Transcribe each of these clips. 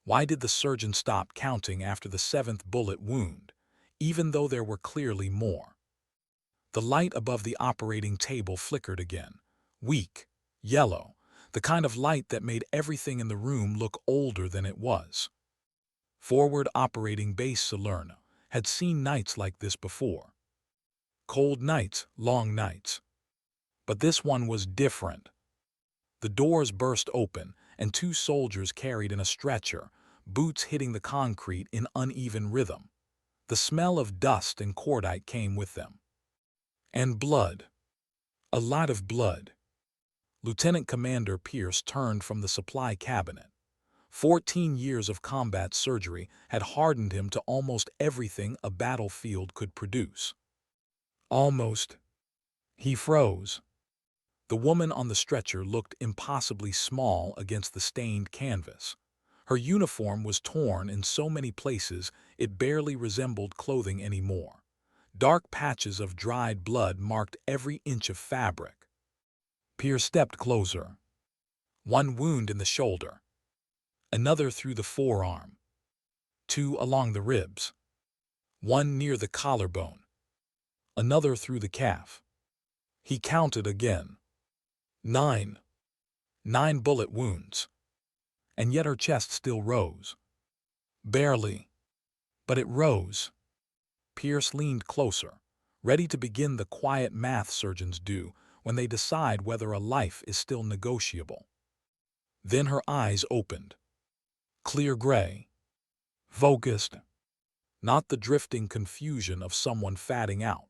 Why did the surgeon stop counting after the seventh bullet wound, even though there were clearly more? The light above the operating table flickered again, weak, yellow, the kind of light that made everything in the room look older than it was. Forward Operating Base Salerno had seen nights like this before. Cold nights, long nights. But this one was different. The doors burst open, and two soldiers carried in a stretcher, boots hitting the concrete in uneven rhythm. The smell of dust and cordite came with them. And blood. A lot of blood. Lieutenant Commander Pierce turned from the supply cabinet. 14 years of combat surgery had hardened him to almost everything a battlefield could produce. Almost. He froze. The woman on the stretcher looked impossibly small against the stained canvas. Her uniform was torn in so many places it barely resembled clothing anymore. Dark patches of dried blood marked every inch of fabric. Pierce stepped closer. One wound in the shoulder. Another through the forearm. Two along the ribs. One near the collarbone. Another through the calf. He counted again. 9. 9 bullet wounds. And yet her chest still rose. Barely. But it rose. Pierce leaned closer, ready to begin the quiet math surgeons do when they decide whether a life is still negotiable. Then her eyes opened. Clear gray. Focused. Not the drifting confusion of someone fatting out.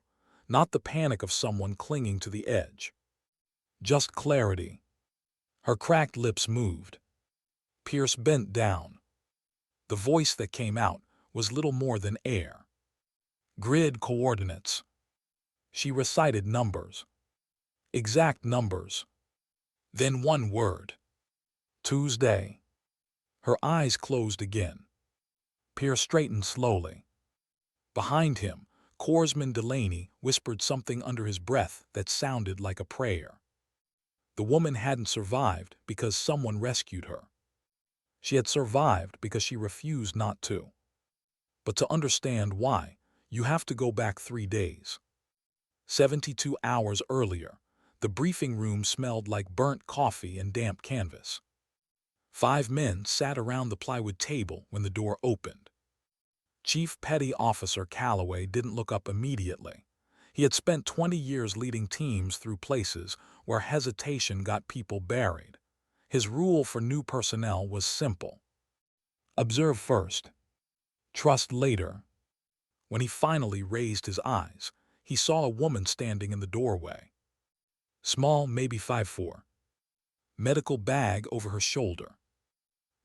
Not the panic of someone clinging to the edge. Just clarity. Her cracked lips moved. Pierce bent down. The voice that came out was little more than air. Grid coordinates. She recited numbers. Exact numbers. Then one word. Tuesday. Her eyes closed again. Pierce straightened slowly. Behind him, Corpsman Delaney whispered something under his breath that sounded like a prayer. The woman hadn't survived because someone rescued her. She had survived because she refused not to. But to understand why, you have to go back 3 days. 72 hours earlier, the briefing room smelled like burnt coffee and damp canvas. 5 men sat around the plywood table when the door opened. Chief Petty Officer Calloway didn't look up immediately. He had spent 20 years leading teams through places where hesitation got people buried. His rule for new personnel was simple. Observe first. Trust later. When he finally raised his eyes, he saw a woman standing in the doorway. Small, maybe 5'4". Medical bag over her shoulder.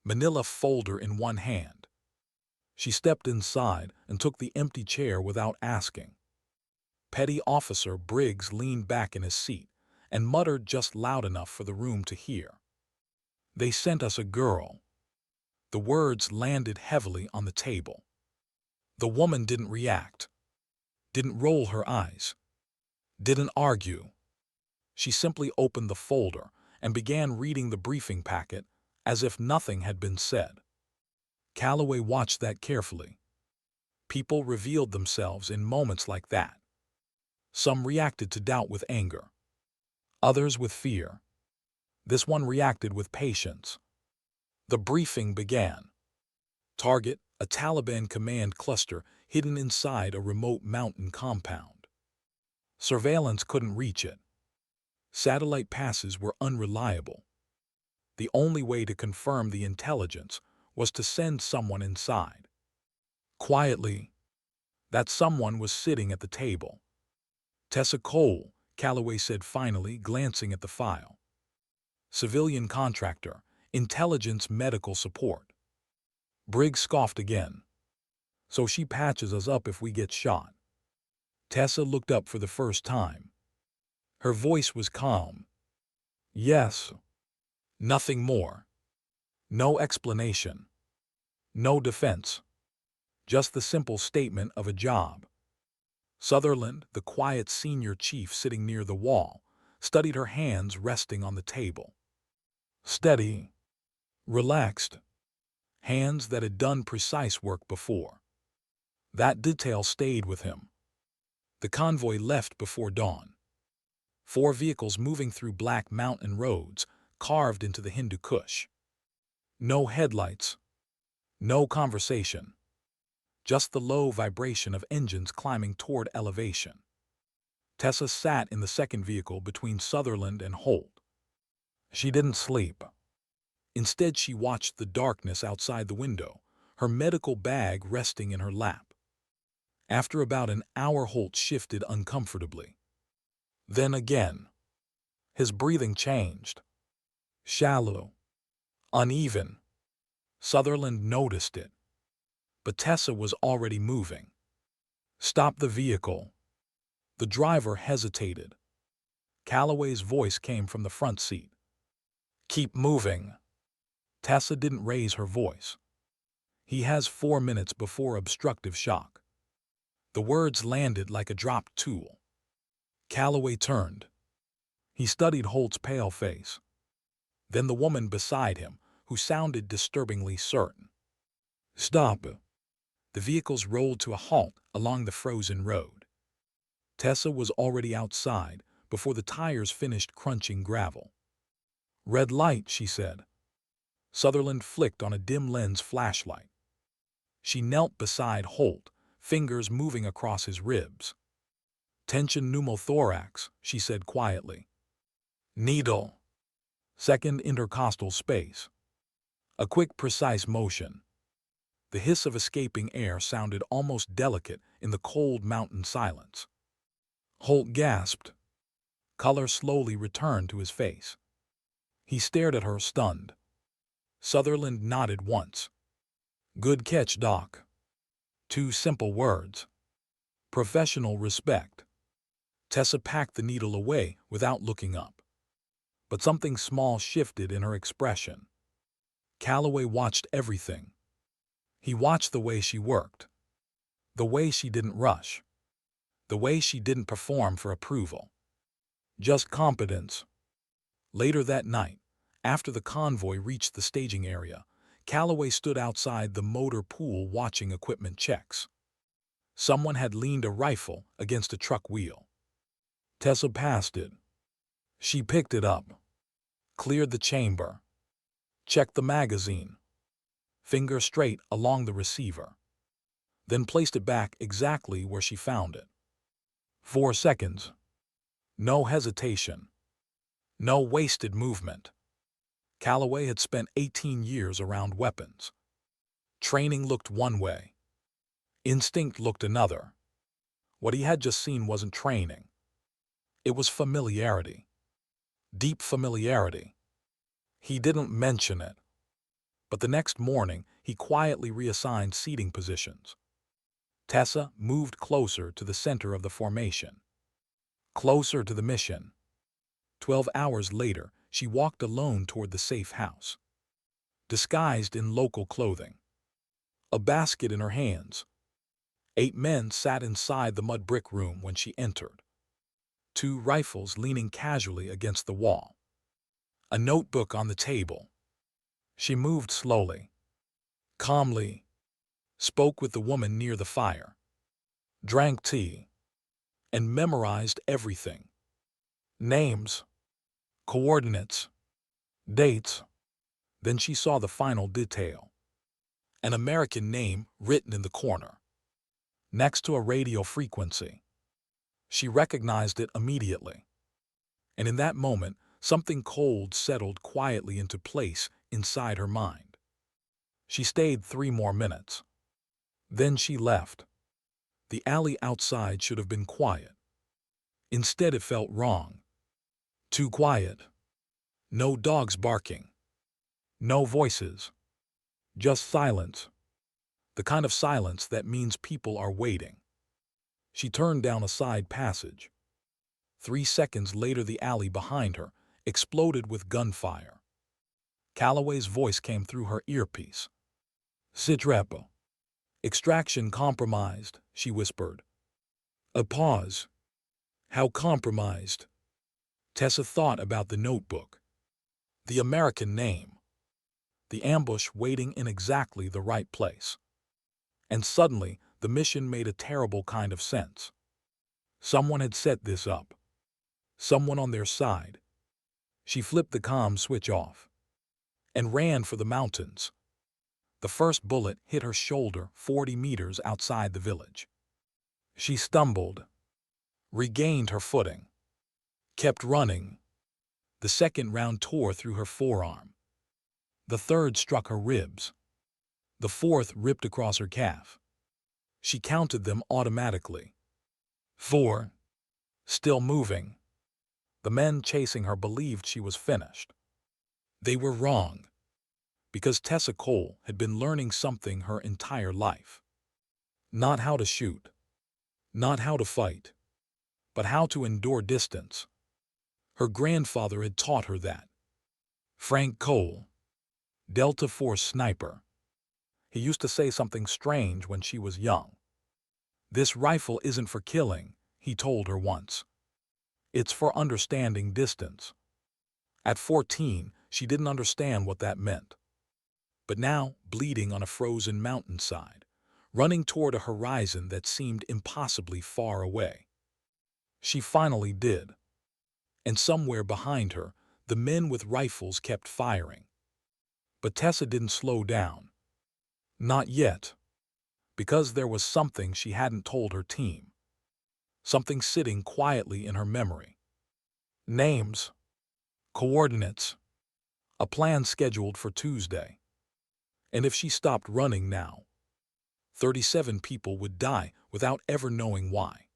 Manila folder in one hand. She stepped inside and took the empty chair without asking. Petty Officer Briggs leaned back in his seat and muttered just loud enough for the room to hear. They sent us a girl. The words landed heavily on the table. The woman didn't react. Didn't roll her eyes. Didn't argue. She simply opened the folder and began reading the briefing packet as if nothing had been said. Calloway watched that carefully. People revealed themselves in moments like that. Some reacted to doubt with anger. Others with fear. This one reacted with patience. The briefing began. Target, a Taliban command cluster hidden inside a remote mountain compound. Surveillance couldn't reach it. Satellite passes were unreliable. The only way to confirm the intelligence was to send someone inside. Quietly, that someone was sitting at the table. Tessa Cole, Calloway said finally, glancing at the file. Civilian contractor, intelligence medical support. Briggs scoffed again. So she patches us up if we get shot. Tessa looked up for the first time. Her voice was calm. Yes. Nothing more. No explanation. No defense. Just the simple statement of a job. Sutherland, the quiet senior chief sitting near the wall, studied her hands resting on the table. Steady. Relaxed. hands that had done precise work before. That detail stayed with him. The convoy left before dawn. 4 vehicles moving through black mountain roads carved into the Hindu Kush. No headlights, no conversation, just the low vibration of engines climbing toward elevation. Tessa sat in the second vehicle between Sutherland and Holt. She didn't sleep. Instead, she watched the darkness outside the window, her medical bag resting in her lap. After about an hour, Holt shifted uncomfortably. Then again. His breathing changed. Shallow. Uneven. Sutherland noticed it. But Tessa was already moving. "Stop the vehicle." The driver hesitated. Calloway's voice came from the front seat. "Keep moving." Tessa didn't raise her voice. "He has 4 minutes before obstructive shock." The words landed like a dropped tool. Calloway turned. He studied Holt's pale face. Then the woman beside him, who sounded disturbingly certain. "Stop." The vehicles rolled to a halt along the frozen road. Tessa was already outside before the tires finished crunching gravel. "Red light," she said. Sutherland flicked on a dim lens flashlight. She knelt beside Holt, fingers moving across his ribs. "Tension pneumothorax," she said quietly. "Needle." Second intercostal space. A quick, precise motion. The hiss of escaping air sounded almost delicate in the cold mountain silence. Holt gasped. Color slowly returned to his face. He stared at her, stunned. Sutherland nodded once. "Good catch, Doc." 2 simple words. Professional respect. Tessa packed the needle away without looking up. But something small shifted in her expression. Calloway watched everything. He watched the way she worked. The way she didn't rush. The way she didn't perform for approval. Just competence. Later that night, after the convoy reached the staging area, Calloway stood outside the motor pool watching equipment checks. Someone had leaned a rifle against a truck wheel. Tessa passed it. She picked it up. Cleared the chamber. Checked the magazine. Finger straight along the receiver. Then placed it back exactly where she found it. 4 seconds. No hesitation. No wasted movement. Calloway had spent 18 years around weapons. Training looked one way. Instinct looked another. What he had just seen wasn't training. It was familiarity. Deep familiarity. He didn't mention it. But the next morning, he quietly reassigned seating positions. Tessa moved closer to the center of the formation. Closer to the mission. 12 hours later, she walked alone toward the safe house. Disguised in local clothing. A basket in her hands. 8 men sat inside the mud brick room when she entered. 2 rifles leaning casually against the wall. A notebook on the table. She moved slowly. Calmly. Spoke with the woman near the fire. Drank tea. And memorized everything. Names. Coordinates. Dates. Then she saw the final detail. An American name written in the corner. Next to a radio frequency. She recognized it immediately. And in that moment, something cold settled quietly into place inside her mind. She stayed 3 more minutes. Then she left. The alley outside should have been quiet. Instead, it felt wrong. Too quiet. No dogs barking. No voices. Just silence. The kind of silence that means people are waiting. She turned down a side passage. 3 seconds later, the alley behind her exploded with gunfire. Calloway's voice came through her earpiece. "Sitrepo. Extraction compromised," she whispered. A pause. How compromised? Tessa thought about the notebook. The American name. the ambush waiting in exactly the right place. And suddenly, the mission made a terrible kind of sense. Someone had set this up. Someone on their side. She flipped the comm switch off and ran for the mountains. The first bullet hit her shoulder 40 meters outside the village. She stumbled, regained her footing, kept running. The second round tore through her forearm. The third struck her ribs. The fourth ripped across her calf. She counted them automatically. 4. Still moving. The men chasing her believed she was finished. They were wrong, because Tessa Cole had been learning something her entire life. Not how to shoot, not how to fight, but how to endure distance. Her grandfather had taught her that. Frank Cole, Delta Force sniper. He used to say something strange when she was young. "This rifle isn't for killing," he told her once. "It's for understanding distance." At 14, she didn't understand what that meant. But now, bleeding on a frozen mountainside, running toward a horizon that seemed impossibly far away, she finally did. And somewhere behind her, the men with rifles kept firing. But Tessa didn't slow down. Not yet. Because there was something she hadn't told her team. Something sitting quietly in her memory. Names. Coordinates. A plan scheduled for Tuesday. And if she stopped running now, 37 people would die without ever knowing why.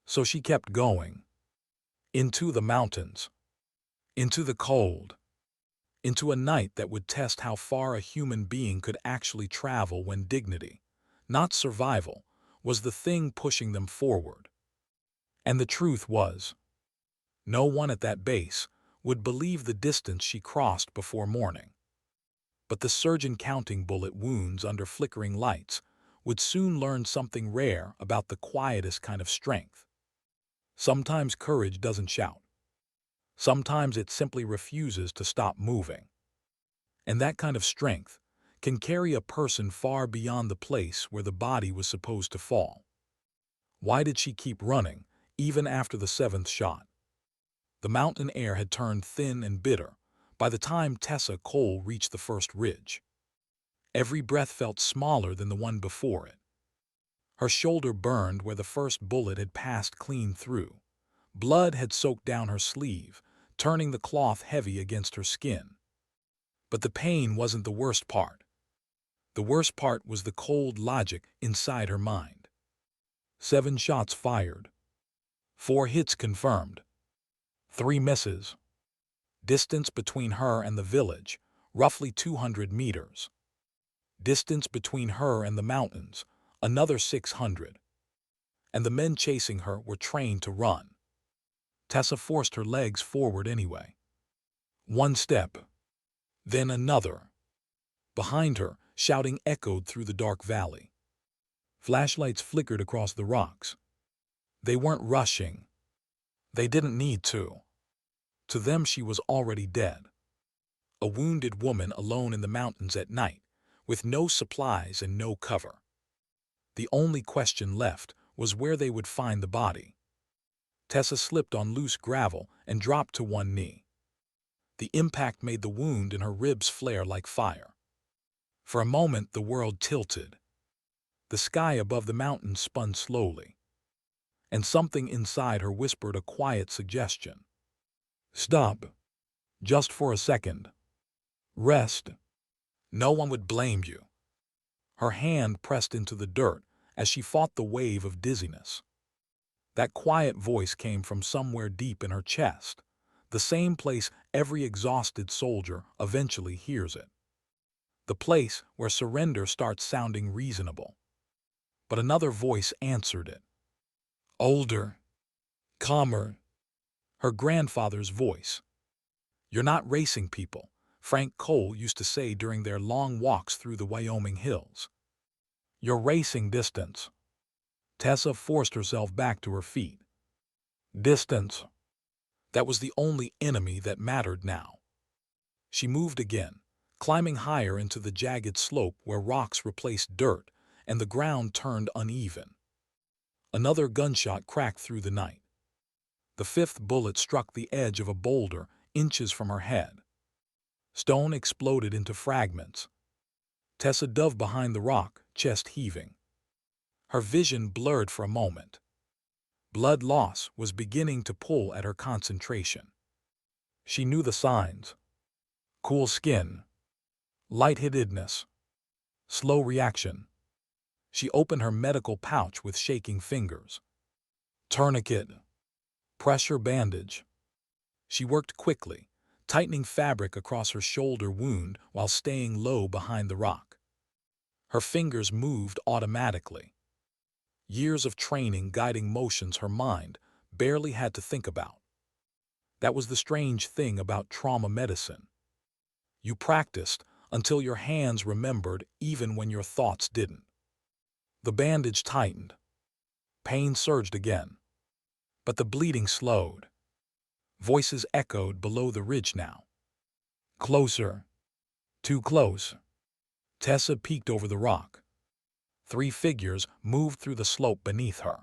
So she kept going. Into the mountains. Into the cold. Into a night that would test how far a human being could actually travel when dignity, not survival, was the thing pushing them forward. And the truth was, no one at that base would believe the distance she crossed before morning. But the surgeon counting bullet wounds under flickering lights would soon learn something rare about the quietest kind of strength. Sometimes courage doesn't shout. Sometimes it simply refuses to stop moving. And that kind of strength can carry a person far beyond the place where the body was supposed to fall. Why did she keep running, even after the 7th shot? The mountain air had turned thin and bitter by the time Tessa Cole reached the first ridge. Every breath felt smaller than the one before it. Her shoulder burned where the first bullet had passed clean through. Blood had soaked down her sleeve, turning the cloth heavy against her skin. But the pain wasn't the worst part. The worst part was the cold logic inside her mind. 7 shots fired. 4 hits confirmed. 3 misses. Distance between her and the village, roughly 200 meters. Distance between her and the mountains, another 600. And the men chasing her were trained to run. Tessa forced her legs forward anyway. 1 step. Then another. Behind her, shouting echoed through the dark valley. Flashlights flickered across the rocks. They weren't rushing. They didn't need to. To them she was already dead. A wounded woman alone in the mountains at night, with no supplies and no cover. The only question left was where they would find the body. Tessa slipped on loose gravel and dropped to one knee. The impact made the wound in her ribs flare like fire. For a moment the world tilted. The sky above the mountains spun slowly. And something inside her whispered a quiet suggestion. Stop. Just for a second. Rest. No one would blame you. Her hand pressed into the dirt as she fought the wave of dizziness. That quiet voice came from somewhere deep in her chest, the same place every exhausted soldier eventually hears it. The place where surrender starts sounding reasonable. But another voice answered it. Older. Calmer. Her grandfather's voice. You're not racing people, Frank Cole used to say during their long walks through the Wyoming hills. You're racing distance. Tessa forced herself back to her feet. Distance. That was the only enemy that mattered now. She moved again, climbing higher into the jagged slope where rocks replaced dirt and the ground turned uneven. Another gunshot cracked through the night. The fifth bullet struck the edge of a boulder inches from her head. Stone exploded into fragments. Tessa dove behind the rock, chest heaving. Her vision blurred for a moment. Blood loss was beginning to pull at her concentration. She knew the signs: cool skin, lightheadedness, slow reaction. She opened her medical pouch with shaking fingers. Tourniquet, pressure bandage. She worked quickly, tightening fabric across her shoulder wound while staying low behind the rock. Her fingers moved automatically. Years of training guiding motions her mind barely had to think about. That was the strange thing about trauma medicine. You practiced until your hands remembered even when your thoughts didn't. The bandage tightened. Pain surged again. But the bleeding slowed. Voices echoed below the ridge now. Closer. Too close. Tessa peeked over the rock. 3 figures moved through the slope beneath her.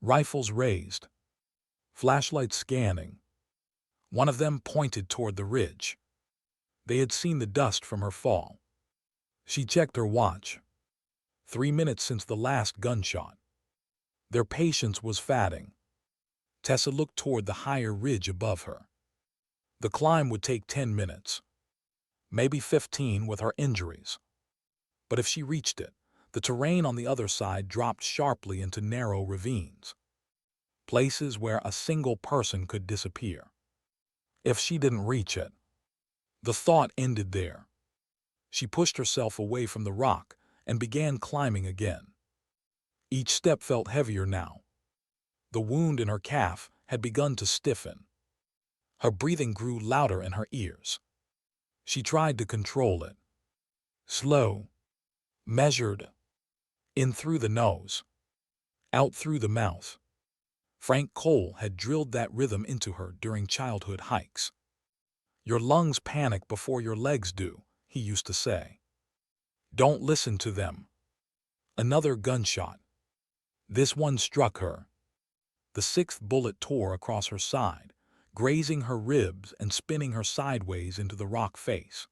Rifles raised. Flashlights scanning. One of them pointed toward the ridge. They had seen the dust from her fall. She checked her watch. 3 minutes since the last gunshot. Their patience was fading. Tessa looked toward the higher ridge above her. The climb would take 10 minutes. Maybe 15 with her injuries. But if she reached it, the terrain on the other side dropped sharply into narrow ravines. Places where a single person could disappear. If she didn't reach it, the thought ended there. She pushed herself away from the rock and began climbing again. Each step felt heavier now. The wound in her calf had begun to stiffen. Her breathing grew louder in her ears. She tried to control it. Slow, measured, in through the nose, out through the mouth. Frank Cole had drilled that rhythm into her during childhood hikes. Your lungs panic before your legs do, he used to say. Don't listen to them. Another gunshot. This one struck her. The 6th bullet tore across her side, grazing her ribs and spinning her sideways into the rock face.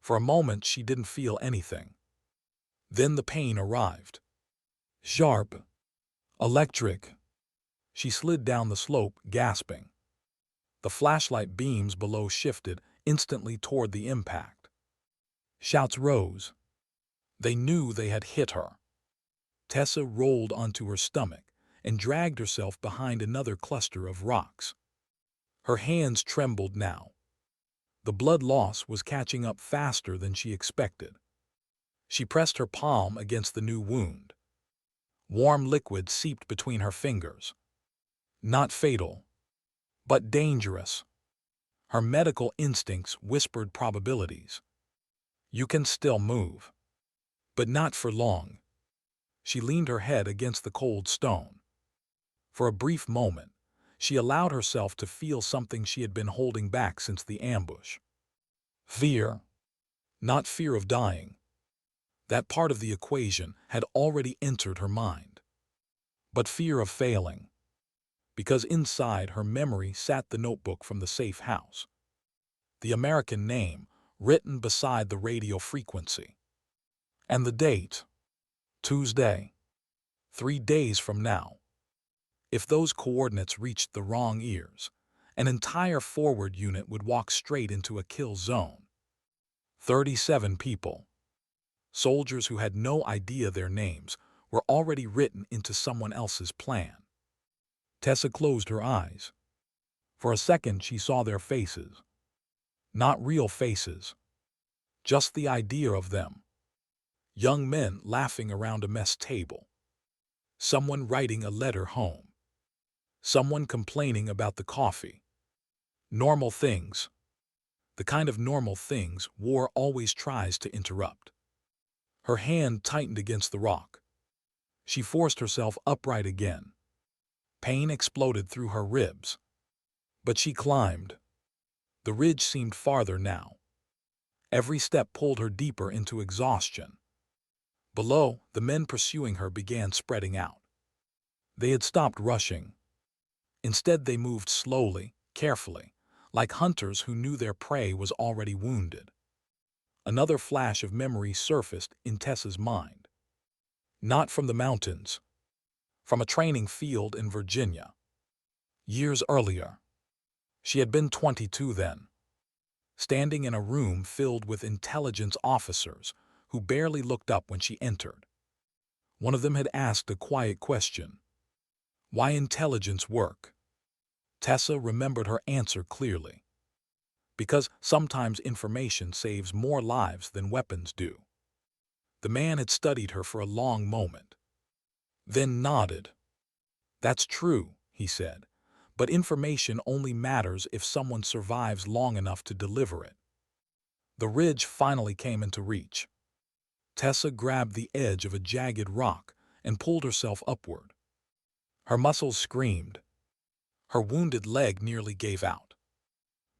For a moment she didn't feel anything. Then the pain arrived. Sharp. Electric. She slid down the slope, gasping. The flashlight beams below shifted instantly toward the impact. Shouts rose. They knew they had hit her. Tessa rolled onto her stomach and dragged herself behind another cluster of rocks. Her hands trembled now. The blood loss was catching up faster than she expected. She pressed her palm against the new wound. Warm liquid seeped between her fingers. Not fatal, but dangerous. Her medical instincts whispered probabilities. You can still move, but not for long. She leaned her head against the cold stone. For a brief moment, she allowed herself to feel something she had been holding back since the ambush. Fear. Not fear of dying. That part of the equation had already entered her mind. But fear of failing. Because inside her memory sat the notebook from the safe house. The American name written beside the radio frequency. And the date. Tuesday. 3 days from now. If those coordinates reached the wrong ears, an entire forward unit would walk straight into a kill zone. 37 people. Soldiers who had no idea their names were already written into someone else's plan. Tessa closed her eyes. For a second she saw their faces. Not real faces. Just the idea of them. Young men laughing around a mess table. Someone writing a letter home. Someone complaining about the coffee. Normal things. The kind of normal things war always tries to interrupt. Her hand tightened against the rock. She forced herself upright again. Pain exploded through her ribs. But she climbed. The ridge seemed farther now. Every step pulled her deeper into exhaustion. Below, the men pursuing her began spreading out. They had stopped rushing. Instead, they moved slowly, carefully, like hunters who knew their prey was already wounded. Another flash of memory surfaced in Tessa's mind. Not from the mountains, from a training field in Virginia. Years earlier, she had been 22 then, standing in a room filled with intelligence officers who barely looked up when she entered. One of them had asked a quiet question. Why intelligence work? Tessa remembered her answer clearly. Because sometimes information saves more lives than weapons do. The man had studied her for a long moment, then nodded. That's true, he said, but information only matters if someone survives long enough to deliver it. The ridge finally came into reach. Tessa grabbed the edge of a jagged rock and pulled herself upward. Her muscles screamed. Her wounded leg nearly gave out.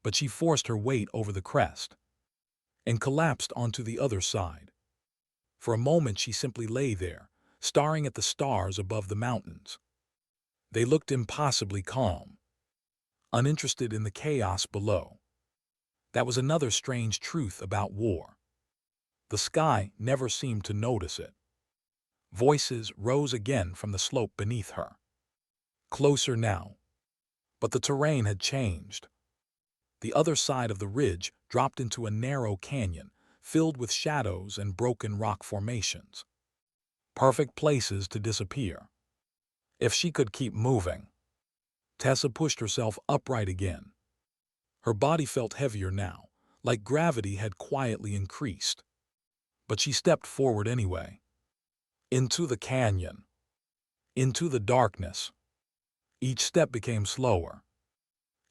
But she forced her weight over the crest and collapsed onto the other side. For a moment she simply lay there, staring at the stars above the mountains. They looked impossibly calm, uninterested in the chaos below. That was another strange truth about war. The sky never seemed to notice it. Voices rose again from the slope beneath her. Closer now. But the terrain had changed. The other side of the ridge dropped into a narrow canyon filled with shadows and broken rock formations. Perfect places to disappear. If she could keep moving. Tessa pushed herself upright again. Her body felt heavier now, like gravity had quietly increased. But she stepped forward anyway. Into the canyon. Into the darkness. Each step became slower.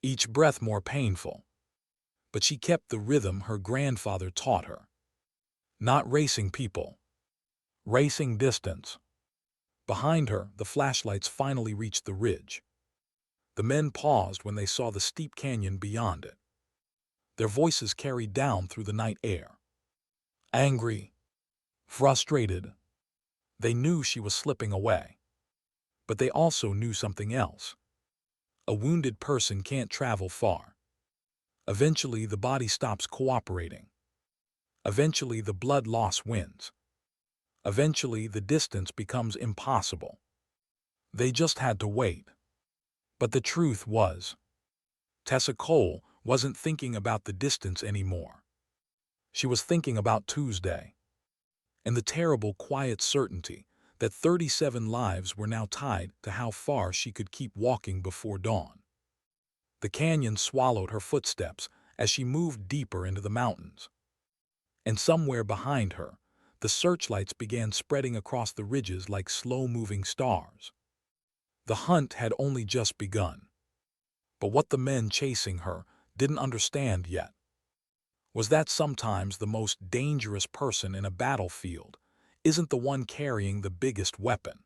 Each breath more painful. But she kept the rhythm her grandfather taught her. Not racing people. Racing distance. Behind her, the flashlights finally reached the ridge. The men paused when they saw the steep canyon beyond it. Their voices carried down through the night air. Angry. Frustrated. They knew she was slipping away. But they also knew something else. A wounded person can't travel far. Eventually, the body stops cooperating. Eventually, the blood loss wins. Eventually, the distance becomes impossible. They just had to wait. But the truth was, Tessa Cole wasn't thinking about the distance anymore. She was thinking about Tuesday, and the terrible quiet certainty that 37 lives were now tied to how far she could keep walking before dawn. The canyon swallowed her footsteps as she moved deeper into the mountains. And somewhere behind her, the searchlights began spreading across the ridges like slow-moving stars. The hunt had only just begun. But what the men chasing her didn't understand yet was that sometimes the most dangerous person in a battlefield isn't the one carrying the biggest weapon.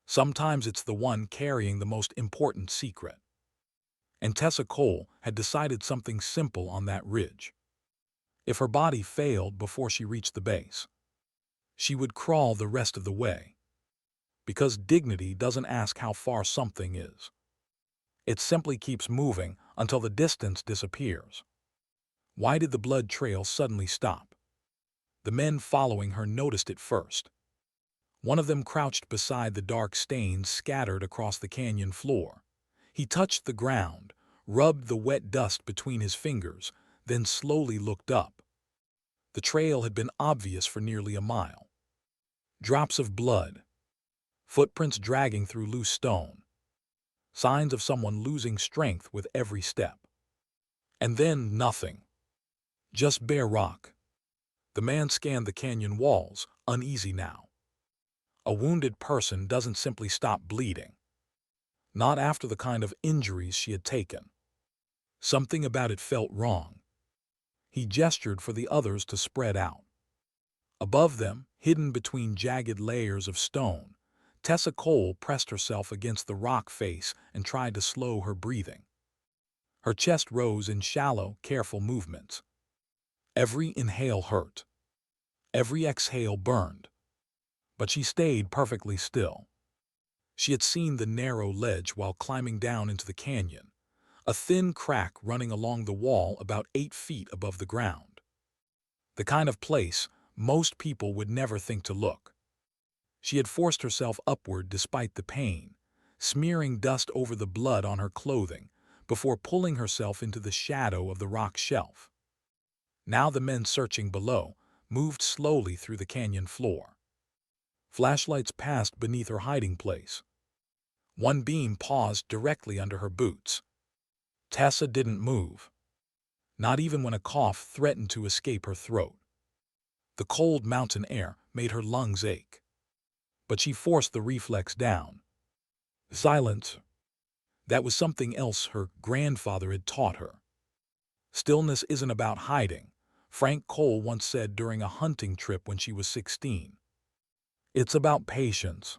Sometimes it's the one carrying the most important secret. And Tessa Cole had decided something simple on that ridge. If her body failed before she reached the base, she would crawl the rest of the way. Because dignity doesn't ask how far something is. It simply keeps moving until the distance disappears. Why did the blood trail suddenly stop? The men following her noticed it first. One of them crouched beside the dark stains scattered across the canyon floor. He touched the ground, rubbed the wet dust between his fingers, then slowly looked up. The trail had been obvious for nearly a mile. Drops of blood. Footprints dragging through loose stone. Signs of someone losing strength with every step. And then nothing. Just bare rock. The man scanned the canyon walls, uneasy now. A wounded person doesn't simply stop bleeding. Not after the kind of injuries she had taken. Something about it felt wrong. He gestured for the others to spread out. Above them, hidden between jagged layers of stone, Tessa Cole pressed herself against the rock face and tried to slow her breathing. Her chest rose in shallow, careful movements. Every inhale hurt. Every exhale burned. But she stayed perfectly still. She had seen the narrow ledge while climbing down into the canyon, a thin crack running along the wall about 8 feet above the ground. The kind of place most people would never think to look. She had forced herself upward despite the pain, smearing dust over the blood on her clothing before pulling herself into the shadow of the rock shelf. Now the men searching below moved slowly through the canyon floor. Flashlights passed beneath her hiding place. One beam paused directly under her boots. Tessa didn't move, not even when a cough threatened to escape her throat. The cold mountain air made her lungs ache. But she forced the reflex down. Silence. That was something else her grandfather had taught her. Stillness isn't about hiding, Frank Cole once said during a hunting trip when she was 16. It's about patience.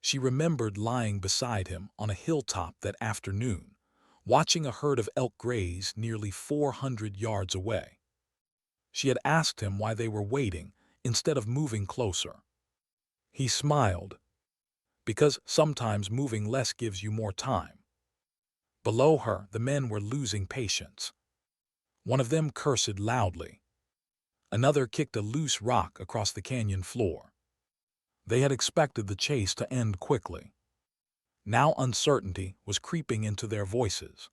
She remembered lying beside him on a hilltop that afternoon, watching a herd of elk graze nearly 400 yards away. She had asked him why they were waiting instead of moving closer. He smiled. Because sometimes moving less gives you more time. Below her, the men were losing patience. One of them cursed loudly. Another kicked a loose rock across the canyon floor. They had expected the chase to end quickly. Now uncertainty was creeping into their voices.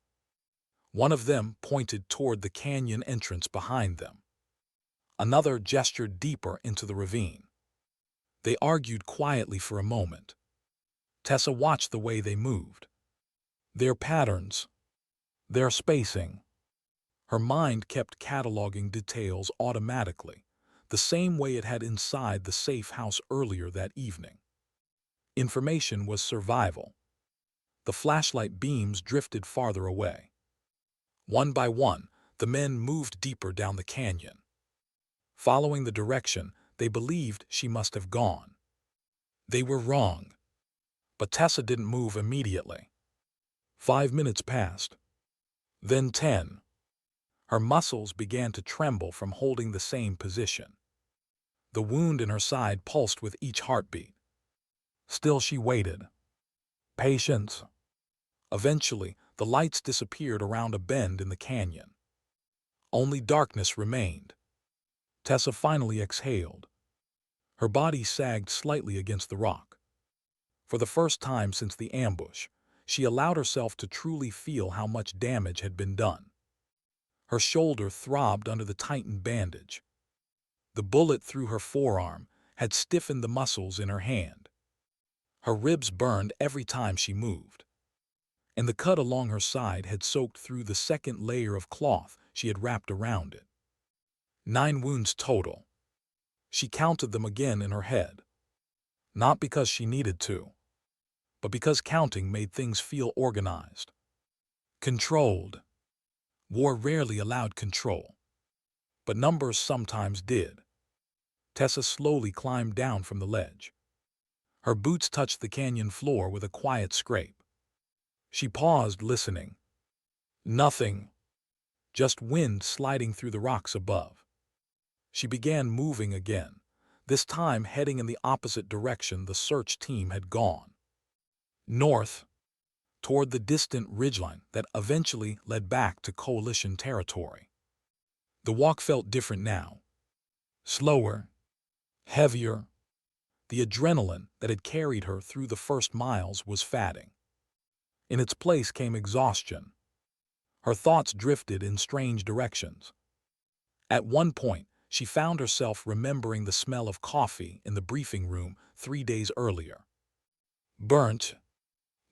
One of them pointed toward the canyon entrance behind them. Another gestured deeper into the ravine. They argued quietly for a moment. Tessa watched the way they moved. Their patterns, their spacing. Her mind kept cataloging details automatically, the same way it had inside the safe house earlier that evening. Information was survival. The flashlight beams drifted farther away. One by one, the men moved deeper down the canyon. Following the direction they believed she must have gone. They were wrong. But Tessa didn't move immediately. 5 minutes passed. Then 10. Her muscles began to tremble from holding the same position. The wound in her side pulsed with each heartbeat. Still she waited. Patience. Eventually, the lights disappeared around a bend in the canyon. Only darkness remained. Tessa finally exhaled. Her body sagged slightly against the rock. For the first time since the ambush, she allowed herself to truly feel how much damage had been done. Her shoulder throbbed under the tightened bandage. The bullet through her forearm had stiffened the muscles in her hand. Her ribs burned every time she moved. And the cut along her side had soaked through the second layer of cloth she had wrapped around it. 9 wounds total. She counted them again in her head. Not because she needed to, but because counting made things feel organized. Controlled. War rarely allowed control, but numbers sometimes did. Tessa slowly climbed down from the ledge. Her boots touched the canyon floor with a quiet scrape. She paused, listening. Nothing. Just wind sliding through the rocks above. She began moving again, this time heading in the opposite direction the search team had gone. North, toward the distant ridgeline that eventually led back to coalition territory. The walk felt different now. Slower, heavier. The adrenaline that had carried her through the first miles was fading. In its place came exhaustion. Her thoughts drifted in strange directions. At one point, she found herself remembering the smell of coffee in the briefing room 3 days earlier. Burnt,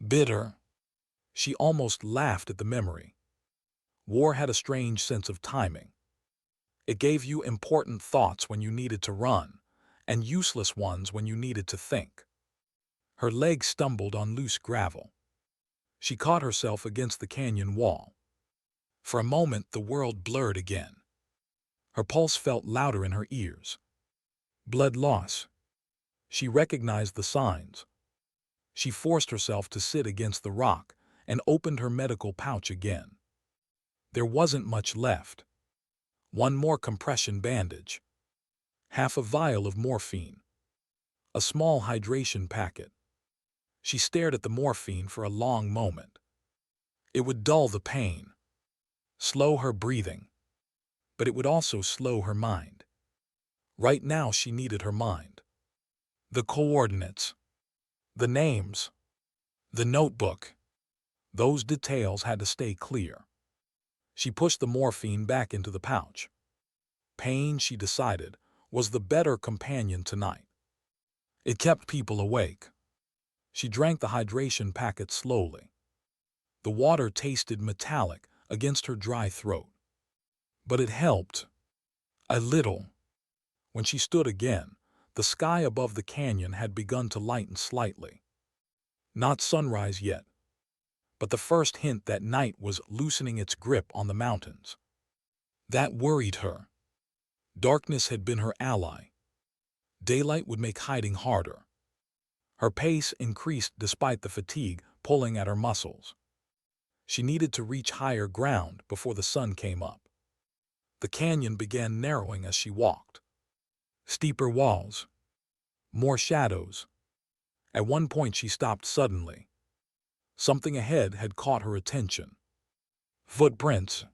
bitter. She almost laughed at the memory. War had a strange sense of timing. It gave you important thoughts when you needed to run, and useless ones when you needed to think. Her legs stumbled on loose gravel. She caught herself against the canyon wall. For a moment, the world blurred again. Her pulse felt louder in her ears. Blood loss. She recognized the signs. She forced herself to sit against the rock and opened her medical pouch again. There wasn't much left. One more compression bandage. Half a vial of morphine. A small hydration packet. She stared at the morphine for a long moment. It would dull the pain, slow her breathing, but it would also slow her mind. Right now she needed her mind. The coordinates, the names, the notebook. Those details had to stay clear. She pushed the morphine back into the pouch. Pain, she decided, was the better companion tonight. It kept people awake. She drank the hydration packet slowly. The water tasted metallic against her dry throat. But it helped. A little. When she stood again, the sky above the canyon had begun to lighten slightly. Not sunrise yet, but the first hint that night was loosening its grip on the mountains. That worried her. Darkness had been her ally. Daylight would make hiding harder. Her pace increased despite the fatigue pulling at her muscles. She needed to reach higher ground before the sun came up. The canyon began narrowing as she walked. Steeper walls. More shadows. At one point she stopped suddenly. Something ahead had caught her attention. Footprints.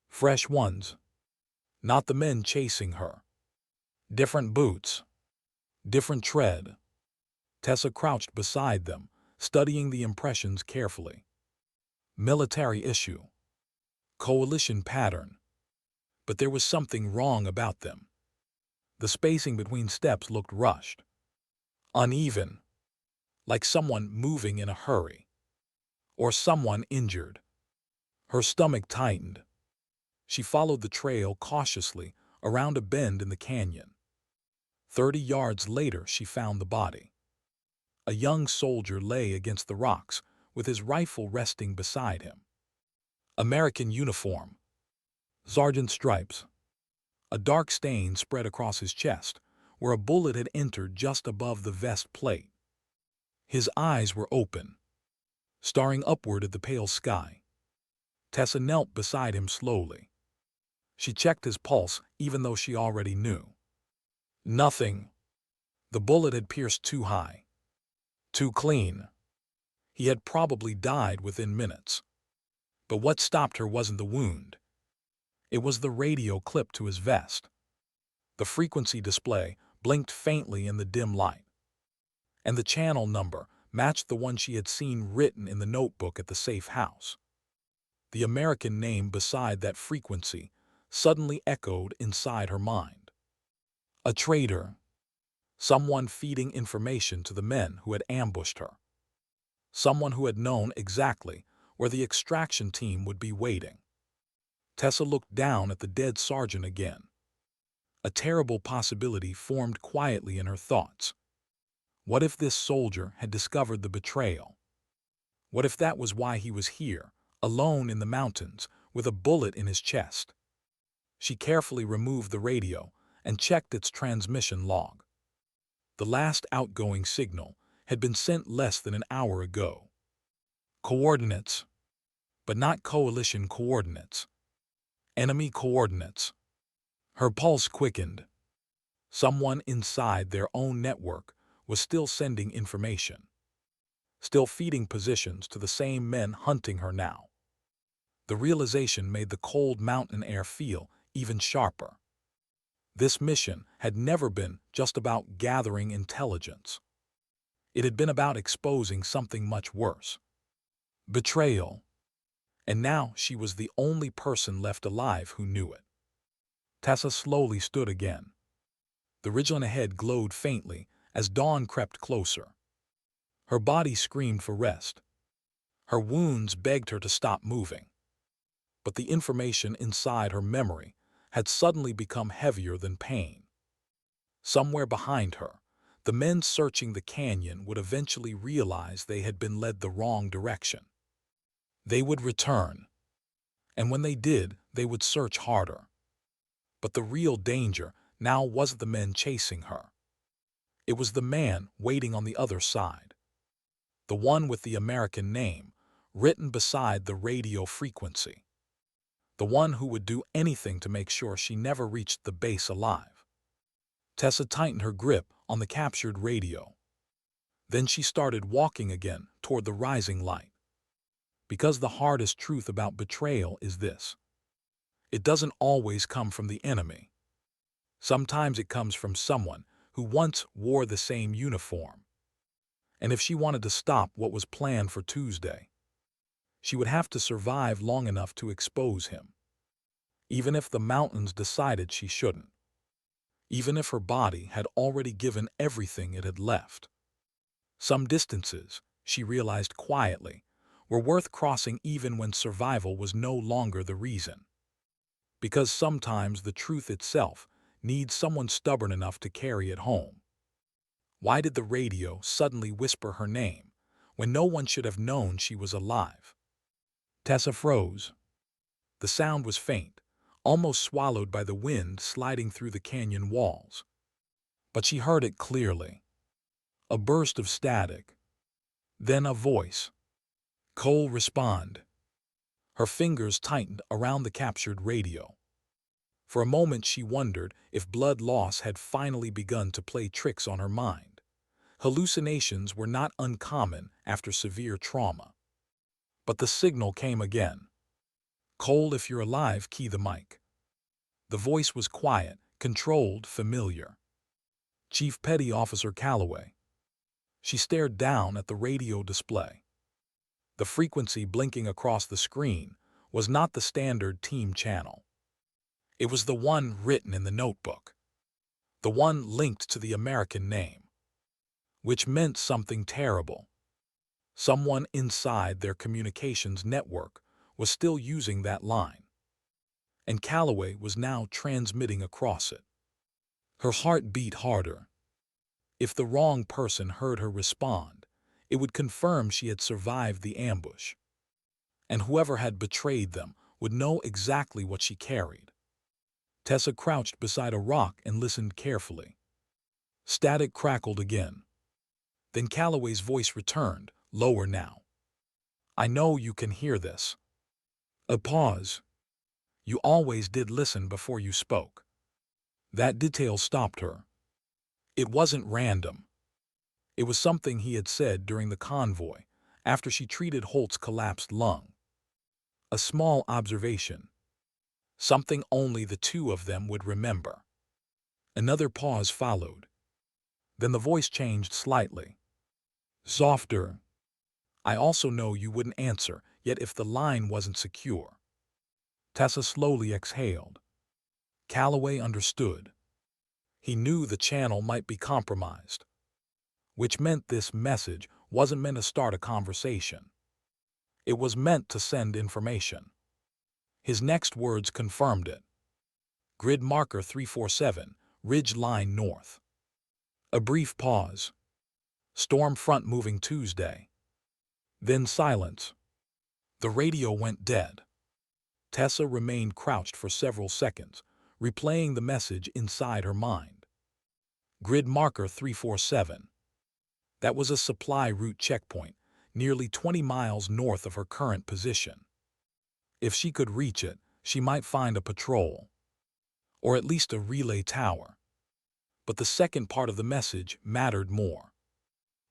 Fresh ones. Not the men chasing her. Different boots. Different tread. Tessa crouched beside them, studying the impressions carefully. Military issue. Coalition pattern. But there was something wrong about them. The spacing between steps looked rushed. Uneven. Like someone moving in a hurry. Or someone injured. Her stomach tightened. She followed the trail cautiously around a bend in the canyon. 30 yards later, she found the body. A young soldier lay against the rocks with his rifle resting beside him. American uniform. Sergeant stripes. A dark stain spread across his chest, where a bullet had entered just above the vest plate. His eyes were open, staring upward at the pale sky. Tessa knelt beside him slowly. She checked his pulse, even though she already knew. Nothing. The bullet had pierced too high. Too clean. He had probably died within minutes. But what stopped her wasn't the wound. It was the radio clipped to his vest. The frequency display blinked faintly in the dim light. And the channel number matched the one she had seen written in the notebook at the safe house. The American name beside that frequency suddenly echoed inside her mind. A traitor. Someone feeding information to the men who had ambushed her. Someone who had known exactly where the extraction team would be waiting. Tessa looked down at the dead sergeant again. A terrible possibility formed quietly in her thoughts. What if this soldier had discovered the betrayal? What if that was why he was here, alone in the mountains, with a bullet in his chest? She carefully removed the radio and checked its transmission log. The last outgoing signal had been sent less than an hour ago. Coordinates. But not coalition coordinates. Enemy coordinates. Her pulse quickened. Someone inside their own network was still sending information. Still feeding positions to the same men hunting her now. The realization made the cold mountain air feel even sharper. This mission had never been just about gathering intelligence. It had been about exposing something much worse. Betrayal. And now she was the only person left alive who knew it. Tessa slowly stood again. The ridgeline ahead glowed faintly as dawn crept closer. Her body screamed for rest. Her wounds begged her to stop moving. But the information inside her memory had suddenly become heavier than pain. Somewhere behind her, the men searching the canyon would eventually realize they had been led the wrong direction. They would return. And when they did, they would search harder. But the real danger now wasn't the men chasing her. It was the man waiting on the other side. The one with the American name, written beside the radio frequency. the one who would do anything to make sure she never reached the base alive. Tessa tightened her grip on the captured radio. Then she started walking again toward the rising light. Because the hardest truth about betrayal is this: it doesn't always come from the enemy. Sometimes it comes from someone who once wore the same uniform. And if she wanted to stop what was planned for Tuesday, she would have to survive long enough to expose him. Even if the mountains decided she shouldn't. Even if her body had already given everything it had left. Some distances, she realized quietly, were worth crossing even when survival was no longer the reason. Because sometimes the truth itself needs someone stubborn enough to carry it home. Why did the radio suddenly whisper her name when no one should have known she was alive? Tessa froze. The sound was faint, almost swallowed by the wind sliding through the canyon walls. But she heard it clearly. A burst of static. Then a voice. Cole, respond. Her fingers tightened around the captured radio. For a moment she wondered if blood loss had finally begun to play tricks on her mind. Hallucinations were not uncommon after severe trauma. But the signal came again. Cole, if you're alive, key the mic. The voice was quiet, controlled, familiar. Chief Petty Officer Calloway. She stared down at the radio display. The frequency blinking across the screen was not the standard team channel. It was the one written in the notebook. The one linked to the American name. Which meant something terrible. Someone inside their communications network was still using that line. And Calloway was now transmitting across it. Her heart beat harder. If the wrong person heard her respond, it would confirm she had survived the ambush. And whoever had betrayed them would know exactly what she carried. Tessa crouched beside a rock and listened carefully. Static crackled again. Then Calloway's voice returned, lower now. I know you can hear this. A pause. You always did listen before you spoke. That detail stopped her. It wasn't random. It was something he had said during the convoy, after she treated Holt's collapsed lung. A small observation. Something only the two of them would remember. Another pause followed. Then the voice changed slightly. Softer. I also know you wouldn't answer, yet if the line wasn't secure. Tessa slowly exhaled. Calloway understood. He knew the channel might be compromised. Which meant this message wasn't meant to start a conversation. It was meant to send information. His next words confirmed it. Grid marker 347, ridge line north. A brief pause. Storm front moving Tuesday. Then silence. The radio went dead. Tessa remained crouched for several seconds, replaying the message inside her mind. Grid marker 347. That was a supply route checkpoint, nearly 20 miles north of her current position. If she could reach it, she might find a patrol. Or at least a relay tower. But the second part of the message mattered more.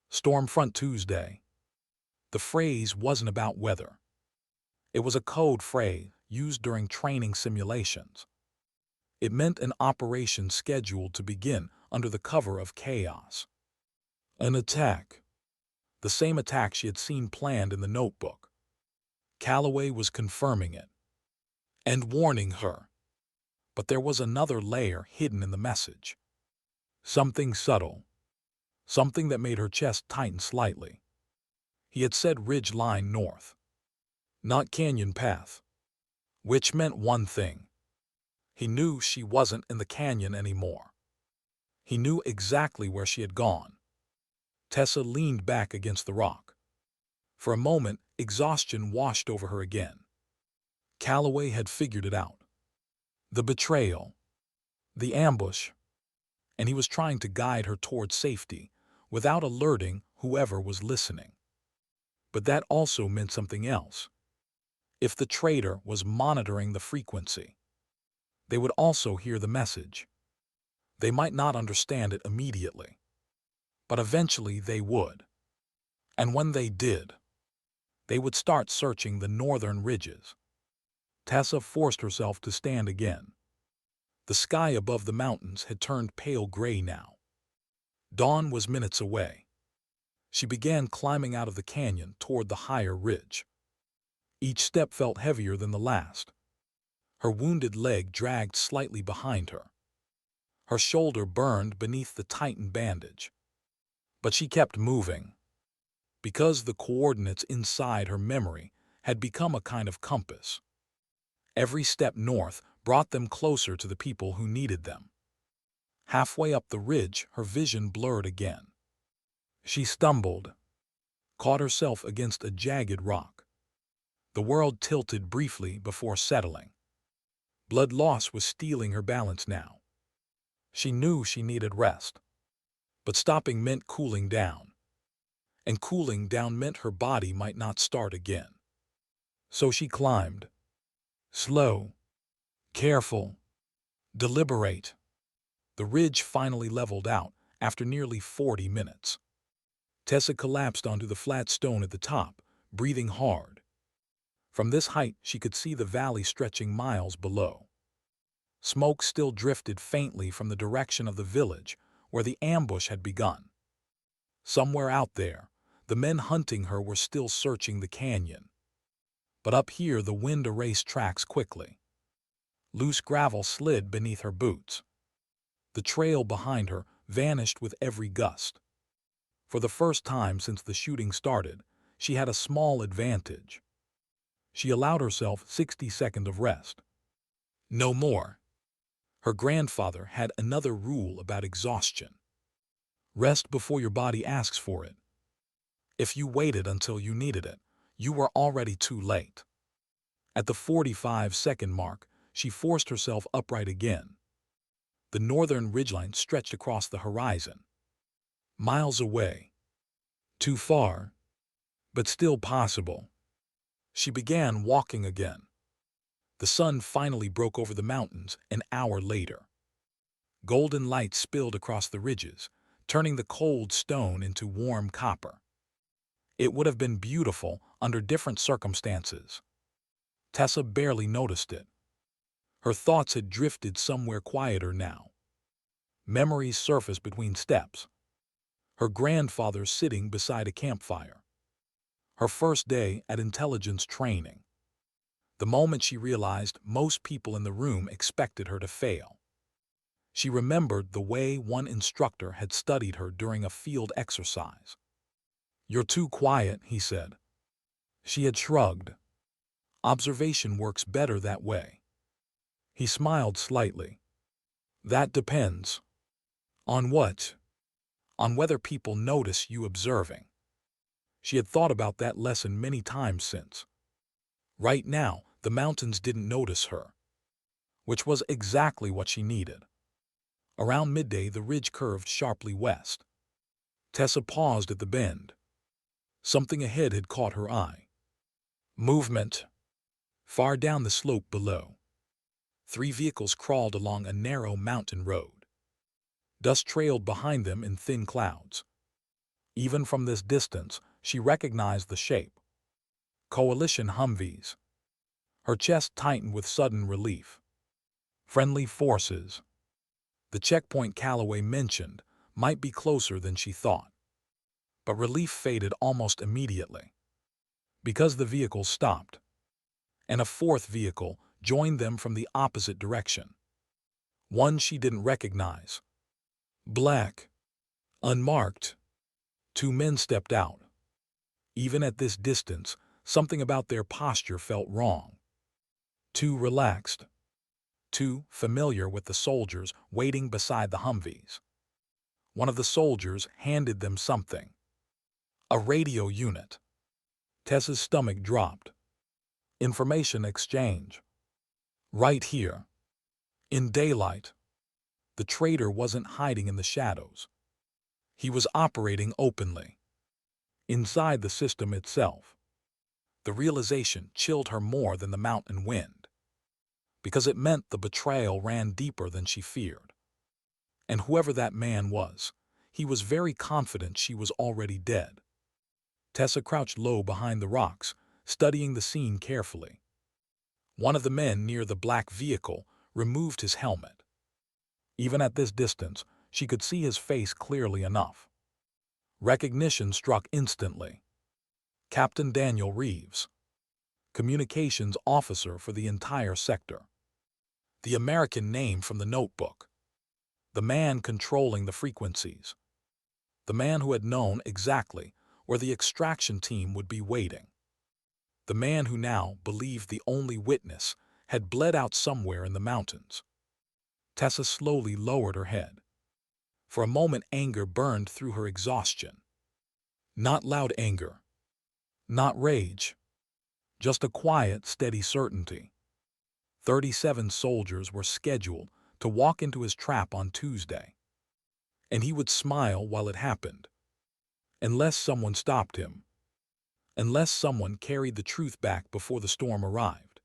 Storm front Tuesday. The phrase wasn't about weather. It was a code phrase used during training simulations. It meant an operation scheduled to begin under the cover of chaos. An attack. The same attack she had seen planned in the notebook. Calloway was confirming it. And warning her. But there was another layer hidden in the message. Something subtle. Something that made her chest tighten slightly. He had said ridge line north. Not canyon path. Which meant one thing. He knew she wasn't in the canyon anymore. He knew exactly where she had gone. Tessa leaned back against the rock. For a moment, exhaustion washed over her again. Calloway had figured it out. The betrayal. The ambush. And he was trying to guide her toward safety, without alerting whoever was listening. But that also meant something else. If the traitor was monitoring the frequency, they would also hear the message. They might not understand it immediately, but eventually they would. And when they did, they would start searching the northern ridges. Tessa forced herself to stand again. The sky above the mountains had turned pale gray now. Dawn was minutes away. She began climbing out of the canyon toward the higher ridge. Each step felt heavier than the last. Her wounded leg dragged slightly behind her. Her shoulder burned beneath the tightened bandage. But she kept moving, because the coordinates inside her memory had become a kind of compass. Every step north brought them closer to the people who needed them. Halfway up the ridge, her vision blurred again. She stumbled, caught herself against a jagged rock. The world tilted briefly before settling. Blood loss was stealing her balance now. She knew she needed rest. But stopping meant cooling down. And cooling down meant her body might not start again. So she climbed. Slow, careful, deliberate. The ridge finally leveled out after nearly 40 minutes. Tessa collapsed onto the flat stone at the top, breathing hard. From this height, she could see the valley stretching miles below. Smoke still drifted faintly from the direction of the village where the ambush had begun. Somewhere out there, the men hunting her were still searching the canyon. But up here, the wind erased tracks quickly. Loose gravel slid beneath her boots. The trail behind her vanished with every gust. For the first time since the shooting started, she had a small advantage. She allowed herself 60 seconds of rest. No more. Her grandfather had another rule about exhaustion. Rest before your body asks for it. If you waited until you needed it, you were already too late. At the 45-second mark, she forced herself upright again. The northern ridgeline stretched across the horizon. Miles away. Too far, but still possible. She began walking again. The sun finally broke over the mountains an hour later. Golden light spilled across the ridges, turning the cold stone into warm copper. It would have been beautiful under different circumstances. Tessa barely noticed it. Her thoughts had drifted somewhere quieter now. Memories surfaced between steps. Her grandfather sitting beside a campfire. Her first day at intelligence training. The moment she realized most people in the room expected her to fail. She remembered the way one instructor had studied her during a field exercise. "You're too quiet," he said. She had shrugged. "Observation works better that way." He smiled slightly. "That depends." "On what?" "On whether people notice you observing." She had thought about that lesson many times since. Right now, the mountains didn't notice her, which was exactly what she needed. Around midday, the ridge curved sharply west. Tessa paused at the bend. Something ahead had caught her eye. Movement. Far down the slope below. 3 vehicles crawled along a narrow mountain road. Dust trailed behind them in thin clouds. Even from this distance, she recognized the shape. Coalition Humvees. Her chest tightened with sudden relief. Friendly forces. The checkpoint Calloway mentioned might be closer than she thought. But relief faded almost immediately. Because the vehicles stopped. And a 4th vehicle joined them from the opposite direction. One she didn't recognize. Black. Unmarked. 2 men stepped out. Even at this distance, something about their posture felt wrong. Too relaxed. Too familiar with the soldiers waiting beside the Humvees. One of the soldiers handed them something. A radio unit. Tessa's stomach dropped. Information exchange. Right here. In daylight. The traitor wasn't hiding in the shadows. He was operating openly. Inside the system itself. The realization chilled her more than the mountain wind, because it meant the betrayal ran deeper than she feared. And whoever that man was, he was very confident she was already dead. Tessa crouched low behind the rocks, studying the scene carefully. One of the men near the black vehicle removed his helmet. Even at this distance, she could see his face clearly enough. Recognition struck instantly. Captain Daniel Reeves, communications officer for the entire sector. The American name from the notebook. The man controlling the frequencies. The man who had known exactly where the extraction team would be waiting. The man who now believed the only witness had bled out somewhere in the mountains. Tessa slowly lowered her head. For a moment anger burned through her exhaustion. Not loud anger. Not rage. Just a quiet, steady certainty. 37 soldiers were scheduled to walk into his trap on Tuesday. And he would smile while it happened. Unless someone stopped him. Unless someone carried the truth back before the storm arrived.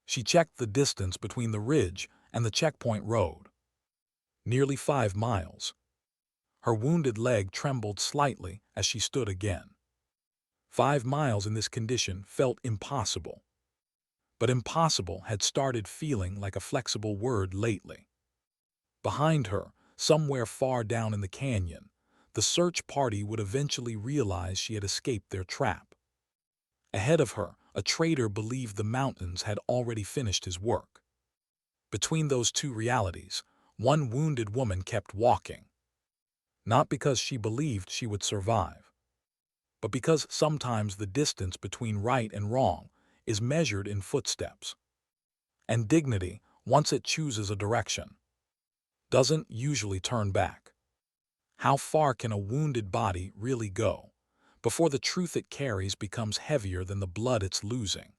She checked the distance between the ridge and the checkpoint road. Nearly 5 miles. Her wounded leg trembled slightly as she stood again. 5 miles in this condition felt impossible. But impossible had started feeling like a flexible word lately. Behind her, somewhere far down in the canyon, the search party would eventually realize she had escaped their trap. Ahead of her, a traitor believed the mountains had already finished his work. Between those two realities, one wounded woman kept walking. Not because she believed she would survive, but because sometimes the distance between right and wrong is measured in footsteps. And dignity, once it chooses a direction, doesn't usually turn back. How far can a wounded body really go before the truth it carries becomes heavier than the blood it's losing?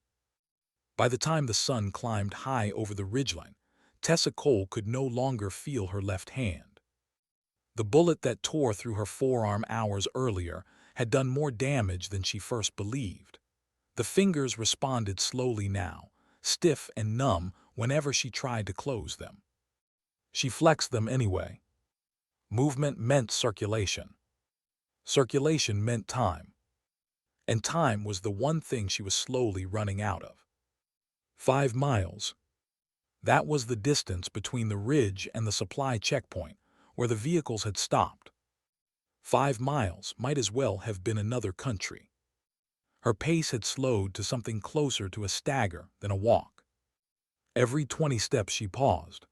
By the time the sun climbed high over the ridgeline, Tessa Cole could no longer feel her left hand. The bullet that tore through her forearm hours earlier had done more damage than she first believed. The fingers responded slowly now, stiff and numb whenever she tried to close them. She flexed them anyway. Movement meant circulation. Circulation meant time. And time was the one thing she was slowly running out of. 5 miles. That was the distance between the ridge and the supply checkpoint, where the vehicles had stopped. 5 miles might as well have been another country. Her pace had slowed to something closer to a stagger than a walk. Every 20 steps she paused.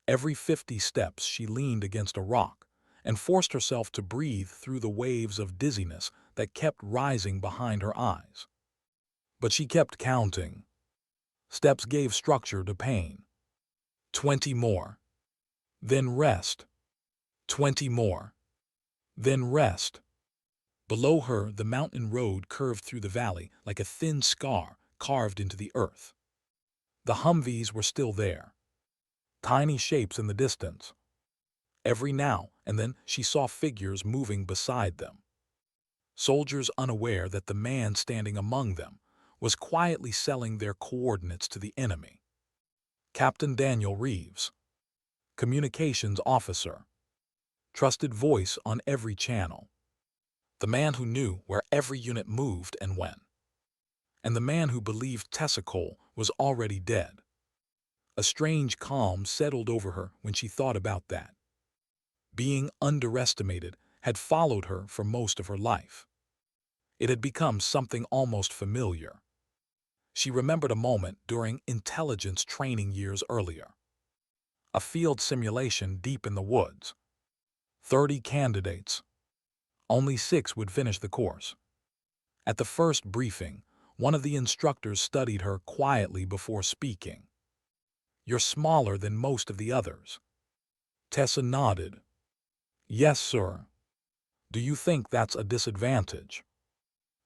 Every 50 steps she leaned against a rock and forced herself to breathe through the waves of dizziness that kept rising behind her eyes. But she kept counting. Steps gave structure to pain. 20 more. Then rest. 20 more. Then rest. Below her, the mountain road curved through the valley like a thin scar carved into the earth. The Humvees were still there. Tiny shapes in the distance. Every now and then she saw figures moving beside them. Soldiers unaware that the man standing among them was quietly selling their coordinates to the enemy. Captain Daniel Reeves, communications officer, trusted voice on every channel. The man who knew where every unit moved and when. And the man who believed Tessa Cole was already dead. A strange calm settled over her when she thought about that. Being underestimated had followed her for most of her life. It had become something almost familiar. She remembered a moment during intelligence training years earlier. A field simulation deep in the woods. 30 candidates. Only 6 would finish the course. At the first briefing, one of the instructors studied her quietly before speaking. "You're smaller than most of the others." Tessa nodded. "Yes, sir." "Do you think that's a disadvantage?"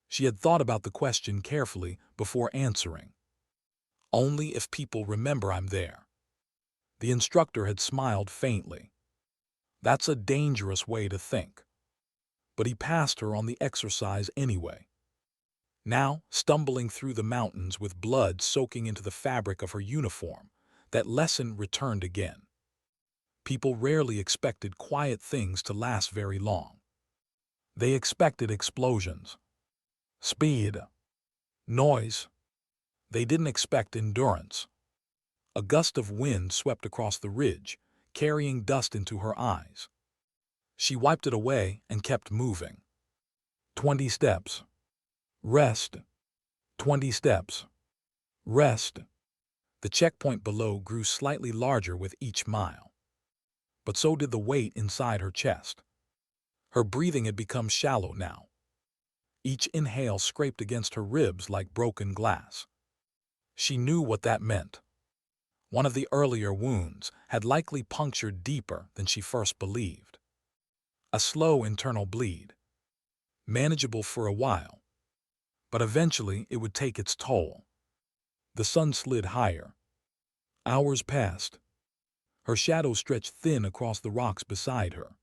She had thought about the question carefully before answering. "Only if people remember I'm there." The instructor had smiled faintly. "That's a dangerous way to think." But he passed her on the exercise anyway. Now, stumbling through the mountains with blood soaking into the fabric of her uniform, that lesson returned again. People rarely expected quiet things to last very long. They expected explosions, speed, noise. They didn't expect endurance. A gust of wind swept across the ridge, carrying dust into her eyes. She wiped it away and kept moving. 20 steps. Rest. 20 steps. Rest. The checkpoint below grew slightly larger with each mile. But so did the weight inside her chest. Her breathing had become shallow now. Each inhale scraped against her ribs like broken glass. She knew what that meant. One of the earlier wounds had likely punctured deeper than she first believed. A slow internal bleed. Manageable for a while. But eventually it would take its toll. The sun slid higher. Hours passed. Her shadow stretched thin across the rocks beside her.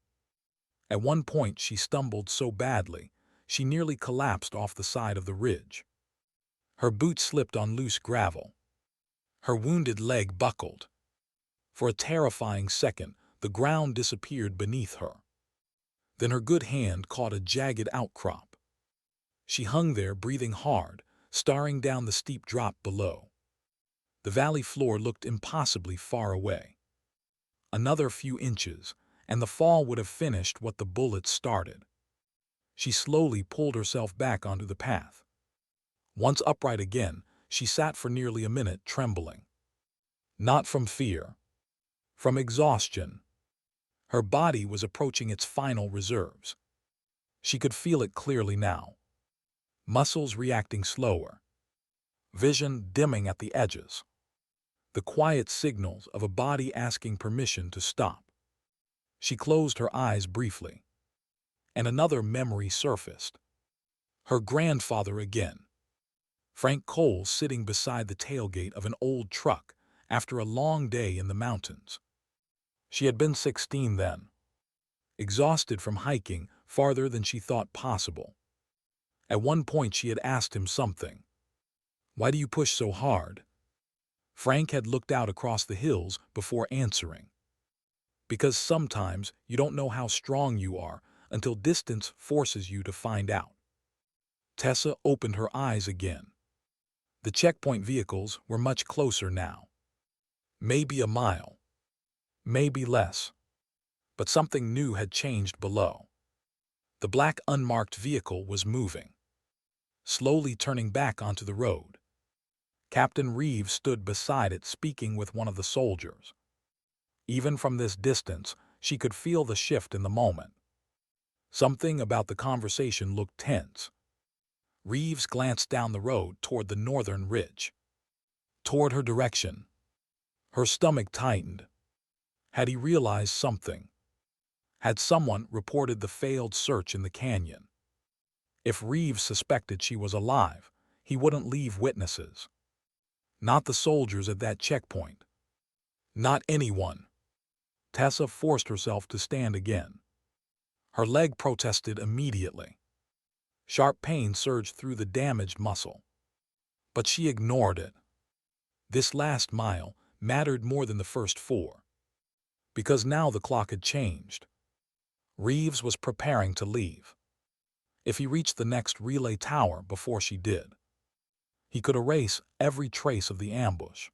At one point she stumbled so badly, she nearly collapsed off the side of the ridge. Her boot slipped on loose gravel. Her wounded leg buckled. For a terrifying second, the ground disappeared beneath her. Then her good hand caught a jagged outcrop. She hung there, breathing hard, staring down the steep drop below. The valley floor looked impossibly far away. Another few inches, and the fall would have finished what the bullet started. She slowly pulled herself back onto the path. Once upright again, she sat for nearly a minute, trembling. Not from fear. From exhaustion. Her body was approaching its final reserves. She could feel it clearly now. Muscles reacting slower. Vision dimming at the edges. The quiet signals of a body asking permission to stop. She closed her eyes briefly. And another memory surfaced. Her grandfather again. Frank Cole sitting beside the tailgate of an old truck after a long day in the mountains. She had been 16 then. Exhausted from hiking farther than she thought possible. At one point she had asked him something. "Why do you push so hard?" Frank had looked out across the hills before answering. "Because sometimes you don't know how strong you are until distance forces you to find out." Tessa opened her eyes again. The checkpoint vehicles were much closer now. Maybe a mile. Maybe less. But something new had changed below. The black unmarked vehicle was moving. Slowly turning back onto the road. Captain Reeves stood beside it, speaking with one of the soldiers. Even from this distance, she could feel the shift in the moment. Something about the conversation looked tense. Reeves glanced down the road toward the northern ridge. Toward her direction. Her stomach tightened. Had he realized something? Had someone reported the failed search in the canyon? If Reeves suspected she was alive, he wouldn't leave witnesses. Not the soldiers at that checkpoint. Not anyone. Tessa forced herself to stand again. Her leg protested immediately. Sharp pain surged through the damaged muscle. But she ignored it. This last mile mattered more than the first 4. Because now the clock had changed. Reeves was preparing to leave. If he reached the next relay tower before she did, he could erase every trace of the ambush.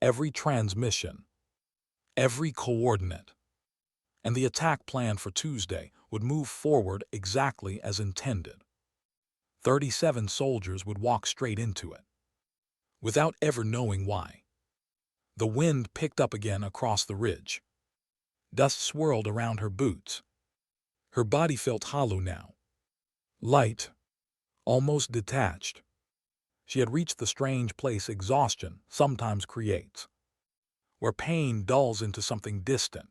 Every transmission. Every coordinate. And the attack plan for Tuesday would move forward exactly as intended. 37 soldiers would walk straight into it. Without ever knowing why. The wind picked up again across the ridge. Dust swirled around her boots. Her body felt hollow now. Light. Almost detached. She had reached the strange place exhaustion sometimes creates. Where pain dulls into something distant.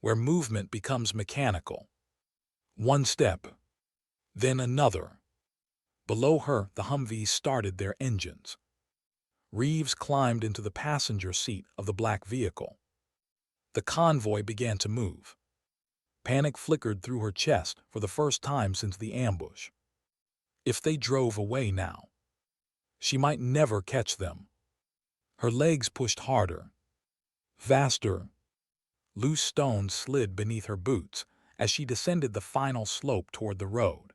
Where movement becomes mechanical. One step. Then another. Below her, the Humvees started their engines. Reeves climbed into the passenger seat of the black vehicle. The convoy began to move. Panic flickered through her chest for the first time since the ambush. If they drove away now, she might never catch them. Her legs pushed harder, faster. Loose stones slid beneath her boots as she descended the final slope toward the road.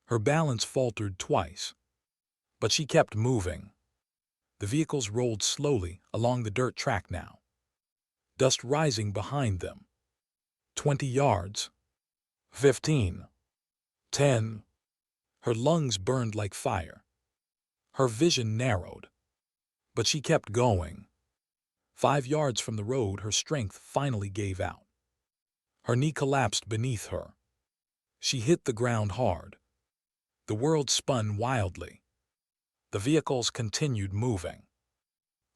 Her balance faltered twice, but she kept moving. The vehicles rolled slowly along the dirt track now, dust rising behind them. 20 yards. 15. 10. Her lungs burned like fire. Her vision narrowed, but she kept going. 5 yards from the road, her strength finally gave out. Her knee collapsed beneath her. She hit the ground hard. The world spun wildly. The vehicles continued moving.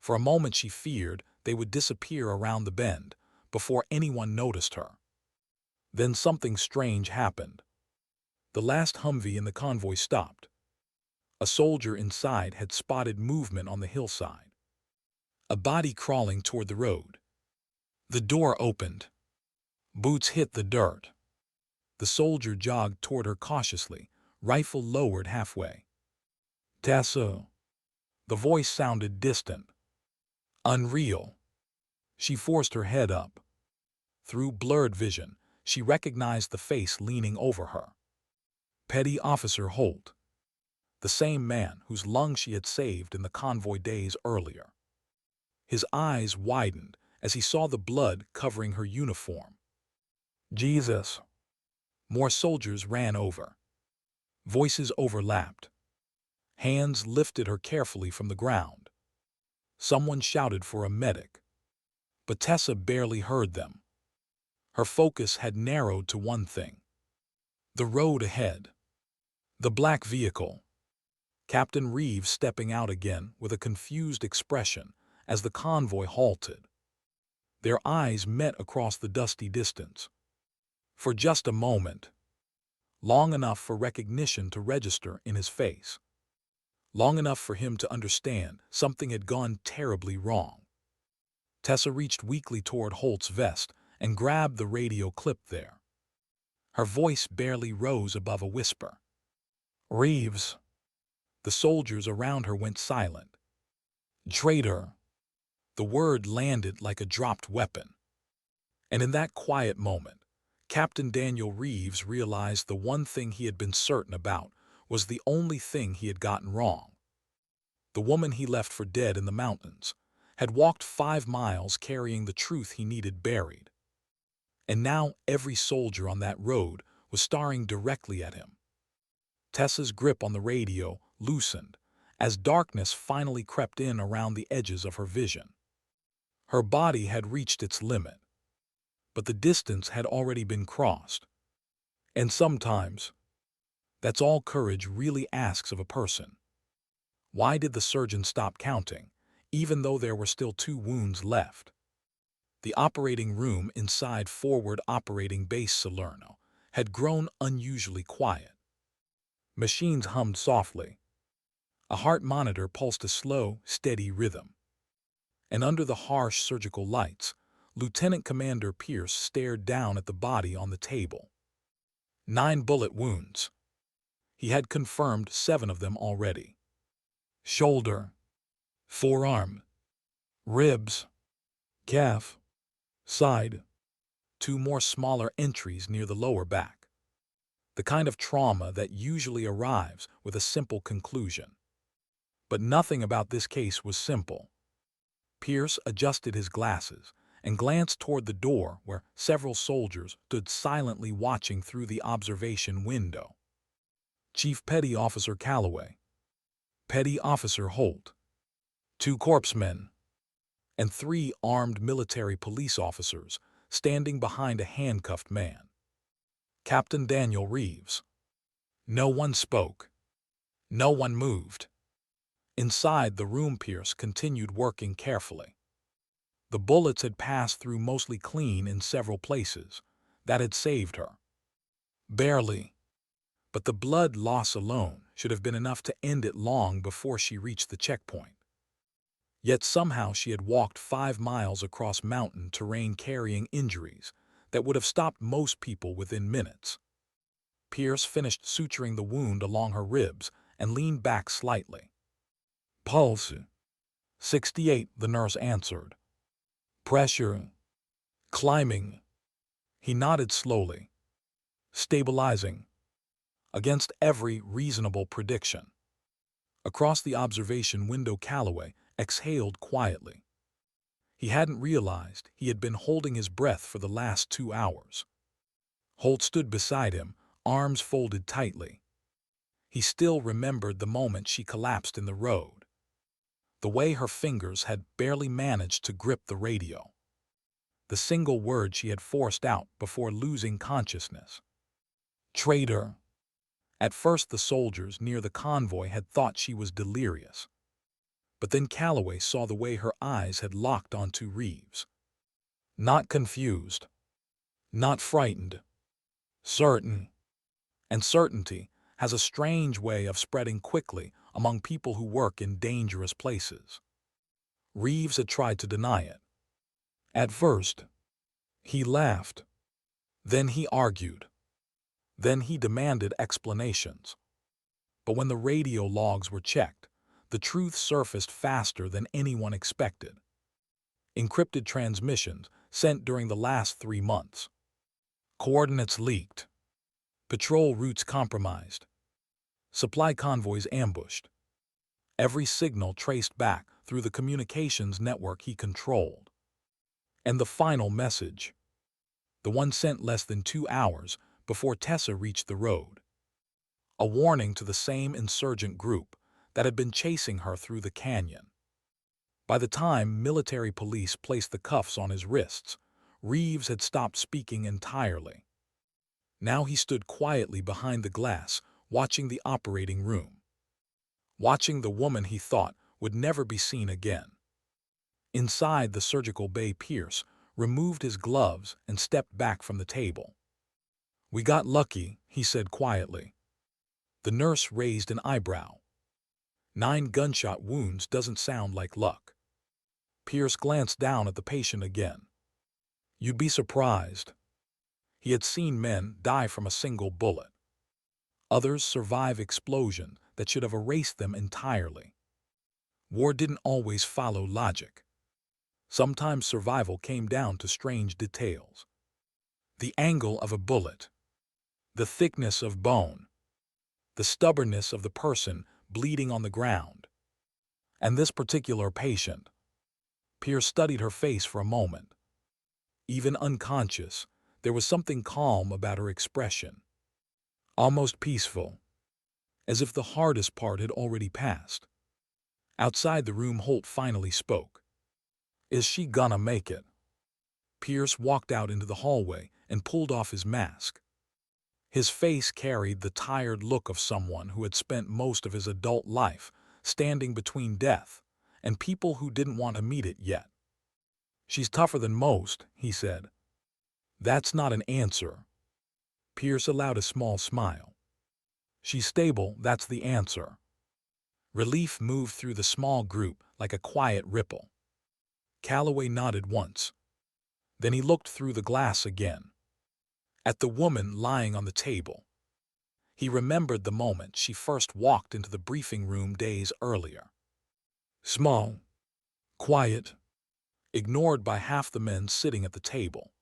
For a moment she feared they would disappear around the bend before anyone noticed her. Then something strange happened. The last Humvee in the convoy stopped. A soldier inside had spotted movement on the hillside. A body crawling toward the road. The door opened. Boots hit the dirt. The soldier jogged toward her cautiously, rifle lowered halfway. "Tessa." The voice sounded distant, unreal. She forced her head up. Through blurred vision, she recognized the face leaning over her. Petty Officer Holt. The same man whose lungs she had saved in the convoy days earlier. His eyes widened as he saw the blood covering her uniform. "Jesus." More soldiers ran over. Voices overlapped. Hands lifted her carefully from the ground. Someone shouted for a medic, but Tessa barely heard them. Her focus had narrowed to one thing: the road ahead. The black vehicle. Captain Reeves stepping out again with a confused expression as the convoy halted. Their eyes met across the dusty distance. For just a moment. Long enough for recognition to register in his face. Long enough for him to understand something had gone terribly wrong. Tessa reached weakly toward Holt's vest and grabbed the radio clip there. Her voice barely rose above a whisper. "Reeves." The soldiers around her went silent. "Traitor." The word landed like a dropped weapon. And in that quiet moment, Captain Daniel Reeves realized the one thing he had been certain about was the only thing he had gotten wrong. The woman he left for dead in the mountains had walked 5 miles carrying the truth he needed buried. And now every soldier on that road was staring directly at him. Tessa's grip on the radio loosened as darkness finally crept in around the edges of her vision. Her body had reached its limit, but the distance had already been crossed. And sometimes, that's all courage really asks of a person. Why did the surgeon stop counting, even though there were still 2 wounds left? The operating room inside Forward Operating Base Salerno had grown unusually quiet. Machines hummed softly. A heart monitor pulsed a slow, steady rhythm. And under the harsh surgical lights, Lieutenant Commander Pierce stared down at the body on the table. 9 bullet wounds. He had confirmed 7 of them already. Shoulder, forearm, ribs, calf, side. 2 more smaller entries near the lower back. The kind of trauma that usually arrives with a simple conclusion. But nothing about this case was simple. Pierce adjusted his glasses and glanced toward the door where several soldiers stood silently watching through the observation window. Chief Petty Officer Calloway, Petty Officer Holt, 2 corpsmen, and 3 armed military police officers standing behind a handcuffed man. Captain Daniel Reeves. No one spoke. No one moved. Inside the room, Pierce continued working carefully. The bullets had passed through mostly clean in several places. That had saved her. Barely. But the blood loss alone should have been enough to end it long before she reached the checkpoint. Yet somehow she had walked 5 miles across mountain terrain carrying injuries that would have stopped most people within minutes. Pierce finished suturing the wound along her ribs and leaned back slightly. Pulse. 68, the nurse answered. Pressure. Climbing. He nodded slowly. Stabilizing. Against every reasonable prediction. Across the observation window, Calloway exhaled quietly. He hadn't realized he had been holding his breath for the last 2 hours. Holt stood beside him, arms folded tightly. He still remembered the moment she collapsed in the road. The way her fingers had barely managed to grip the radio. The single word she had forced out before losing consciousness. Traitor. At first the soldiers near the convoy had thought she was delirious. But then Calloway saw the way her eyes had locked onto Reeves. Not confused. Not frightened. Certain. And certainty has a strange way of spreading quickly among people who work in dangerous places. Reeves had tried to deny it. At first, he laughed. Then he argued. Then he demanded explanations. But when the radio logs were checked, the truth surfaced faster than anyone expected. Encrypted transmissions sent during the last 3 months. Coordinates leaked. Patrol routes compromised. Supply convoys ambushed. Every signal traced back through the communications network he controlled. And the final message, the one sent less than 2 hours before Tessa reached the road. A warning to the same insurgent group that had been chasing her through the canyon. By the time military police placed the cuffs on his wrists, Reeves had stopped speaking entirely. Now he stood quietly behind the glass, watching the operating room. Watching the woman he thought would never be seen again. Inside the surgical bay, Pierce removed his gloves and stepped back from the table. "We got lucky," he said quietly. The nurse raised an eyebrow. 9 gunshot wounds doesn't sound like luck. Pierce glanced down at the patient again. "You'd be surprised." He had seen men die from a single bullet. Others survive explosions that should have erased them entirely. War didn't always follow logic. Sometimes survival came down to strange details. The angle of a bullet. The thickness of bone. The stubbornness of the person bleeding on the ground. And this particular patient. Pierce studied her face for a moment. Even unconscious, there was something calm about her expression. Almost peaceful. As if the hardest part had already passed. Outside the room, Holt finally spoke. "Is she gonna make it?" Pierce walked out into the hallway and pulled off his mask. His face carried the tired look of someone who had spent most of his adult life standing between death and people who didn't want to meet it yet. "She's tougher than most," he said. "That's not an answer." Pierce allowed a small smile. "She's stable, that's the answer." Relief moved through the small group like a quiet ripple. Calloway nodded once. Then he looked through the glass again. At the woman lying on the table. He remembered the moment she first walked into the briefing room days earlier. Small. Quiet. Ignored by half the men sitting at the table.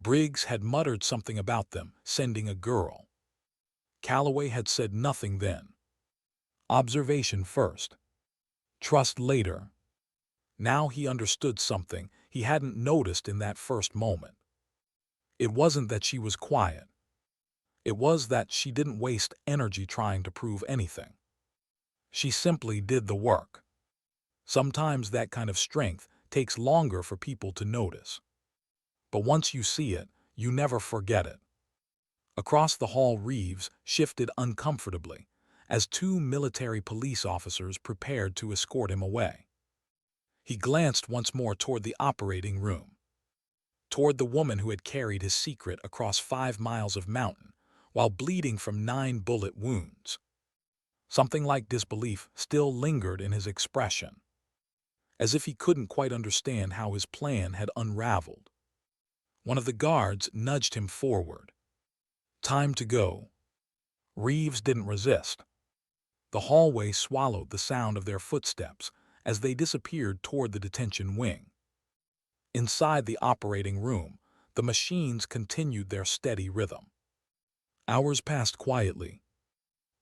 Briggs had muttered something about them sending a girl. Calloway had said nothing then. Observation first. Trust later. Now he understood something he hadn't noticed in that first moment. It wasn't that she was quiet. It was that she didn't waste energy trying to prove anything. She simply did the work. Sometimes that kind of strength takes longer for people to notice. But once you see it, you never forget it. Across the hall, Reeves shifted uncomfortably as 2 military police officers prepared to escort him away. He glanced once more toward the operating room. Toward the woman who had carried his secret across 5 miles of mountain while bleeding from 9 bullet wounds. Something like disbelief still lingered in his expression, as if he couldn't quite understand how his plan had unraveled. One of the guards nudged him forward. Time to go. Reeves didn't resist. The hallway swallowed the sound of their footsteps as they disappeared toward the detention wing. Inside the operating room, the machines continued their steady rhythm. Hours passed quietly.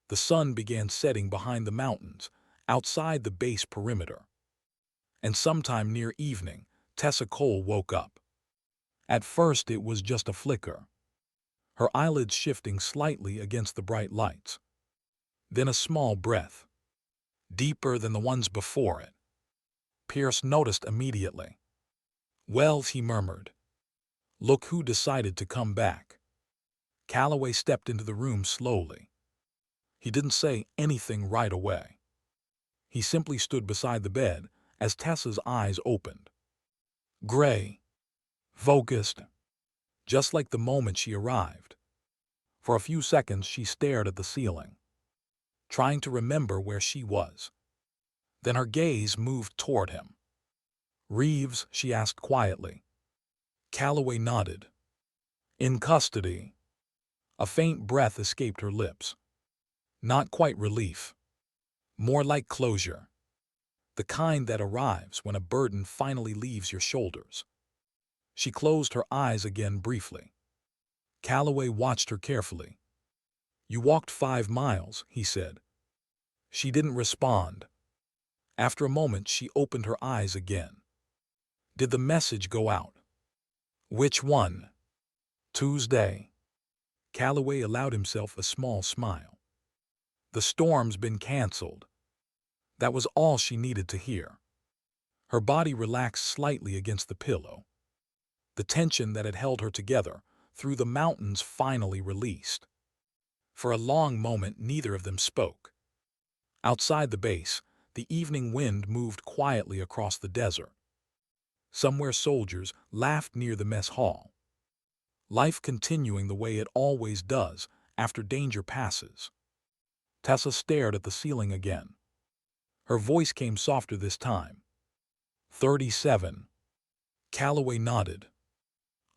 The sun began setting behind the mountains, outside the base perimeter. And sometime near evening, Tessa Cole woke up. At first it was just a flicker, her eyelids shifting slightly against the bright lights. Then a small breath, deeper than the ones before it. Pierce noticed immediately. "Wells," he murmured. "Look who decided to come back." Calloway stepped into the room slowly. He didn't say anything right away. He simply stood beside the bed as Tessa's eyes opened. Gray, focused, just like the moment she arrived. For a few seconds she stared at the ceiling, trying to remember where she was. Then her gaze moved toward him. "Reeves?" she asked quietly. Calloway nodded. "In custody." A faint breath escaped her lips. Not quite relief. More like closure. The kind that arrives when a burden finally leaves your shoulders. She closed her eyes again briefly. Calloway watched her carefully. "You walked 5 miles," he said. She didn't respond. After a moment she opened her eyes again. "Did the message go out?" "Which one?" "Tuesday." Calloway allowed himself a small smile. "The storm's been canceled." That was all she needed to hear. Her body relaxed slightly against the pillow. The tension that had held her together through the mountains finally released. For a long moment neither of them spoke. Outside the base, the evening wind moved quietly across the desert. Somewhere soldiers laughed near the mess hall. Life continuing the way it always does after danger passes. Tessa stared at the ceiling again. Her voice came softer this time. 37. Calloway nodded.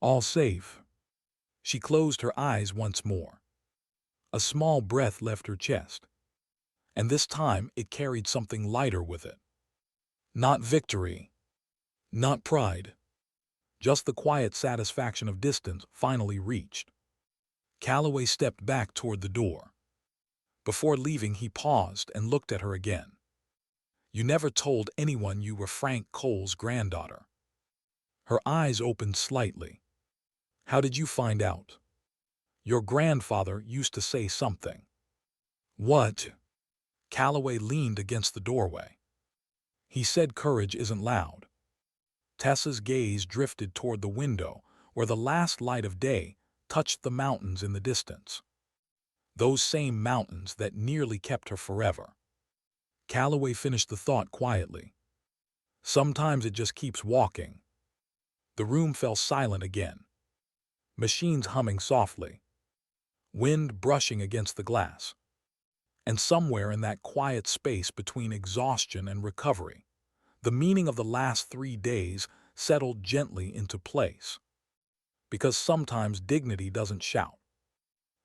"All safe." She closed her eyes once more. A small breath left her chest. And this time it carried something lighter with it. Not victory. Not pride. Just the quiet satisfaction of distance finally reached. Calloway stepped back toward the door. Before leaving he paused and looked at her again. "You never told anyone you were Frank Cole's granddaughter." Her eyes opened slightly. "How did you find out?" "Your grandfather used to say something." "What?" Calloway leaned against the doorway. "He said courage isn't loud." Tessa's gaze drifted toward the window where the last light of day touched the mountains in the distance. Those same mountains that nearly kept her forever. Calloway finished the thought quietly. "Sometimes it just keeps walking." The room fell silent again. Machines humming softly. Wind brushing against the glass. And somewhere in that quiet space between exhaustion and recovery, the meaning of the last 3 days settled gently into place. Because sometimes dignity doesn't shout.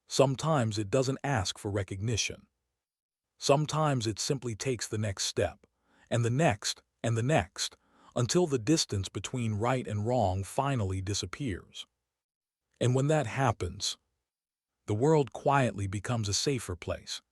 Sometimes it doesn't ask for recognition. Sometimes it simply takes the next step, and the next, and the next, until the distance between right and wrong finally disappears. And when that happens, the world quietly becomes a safer place.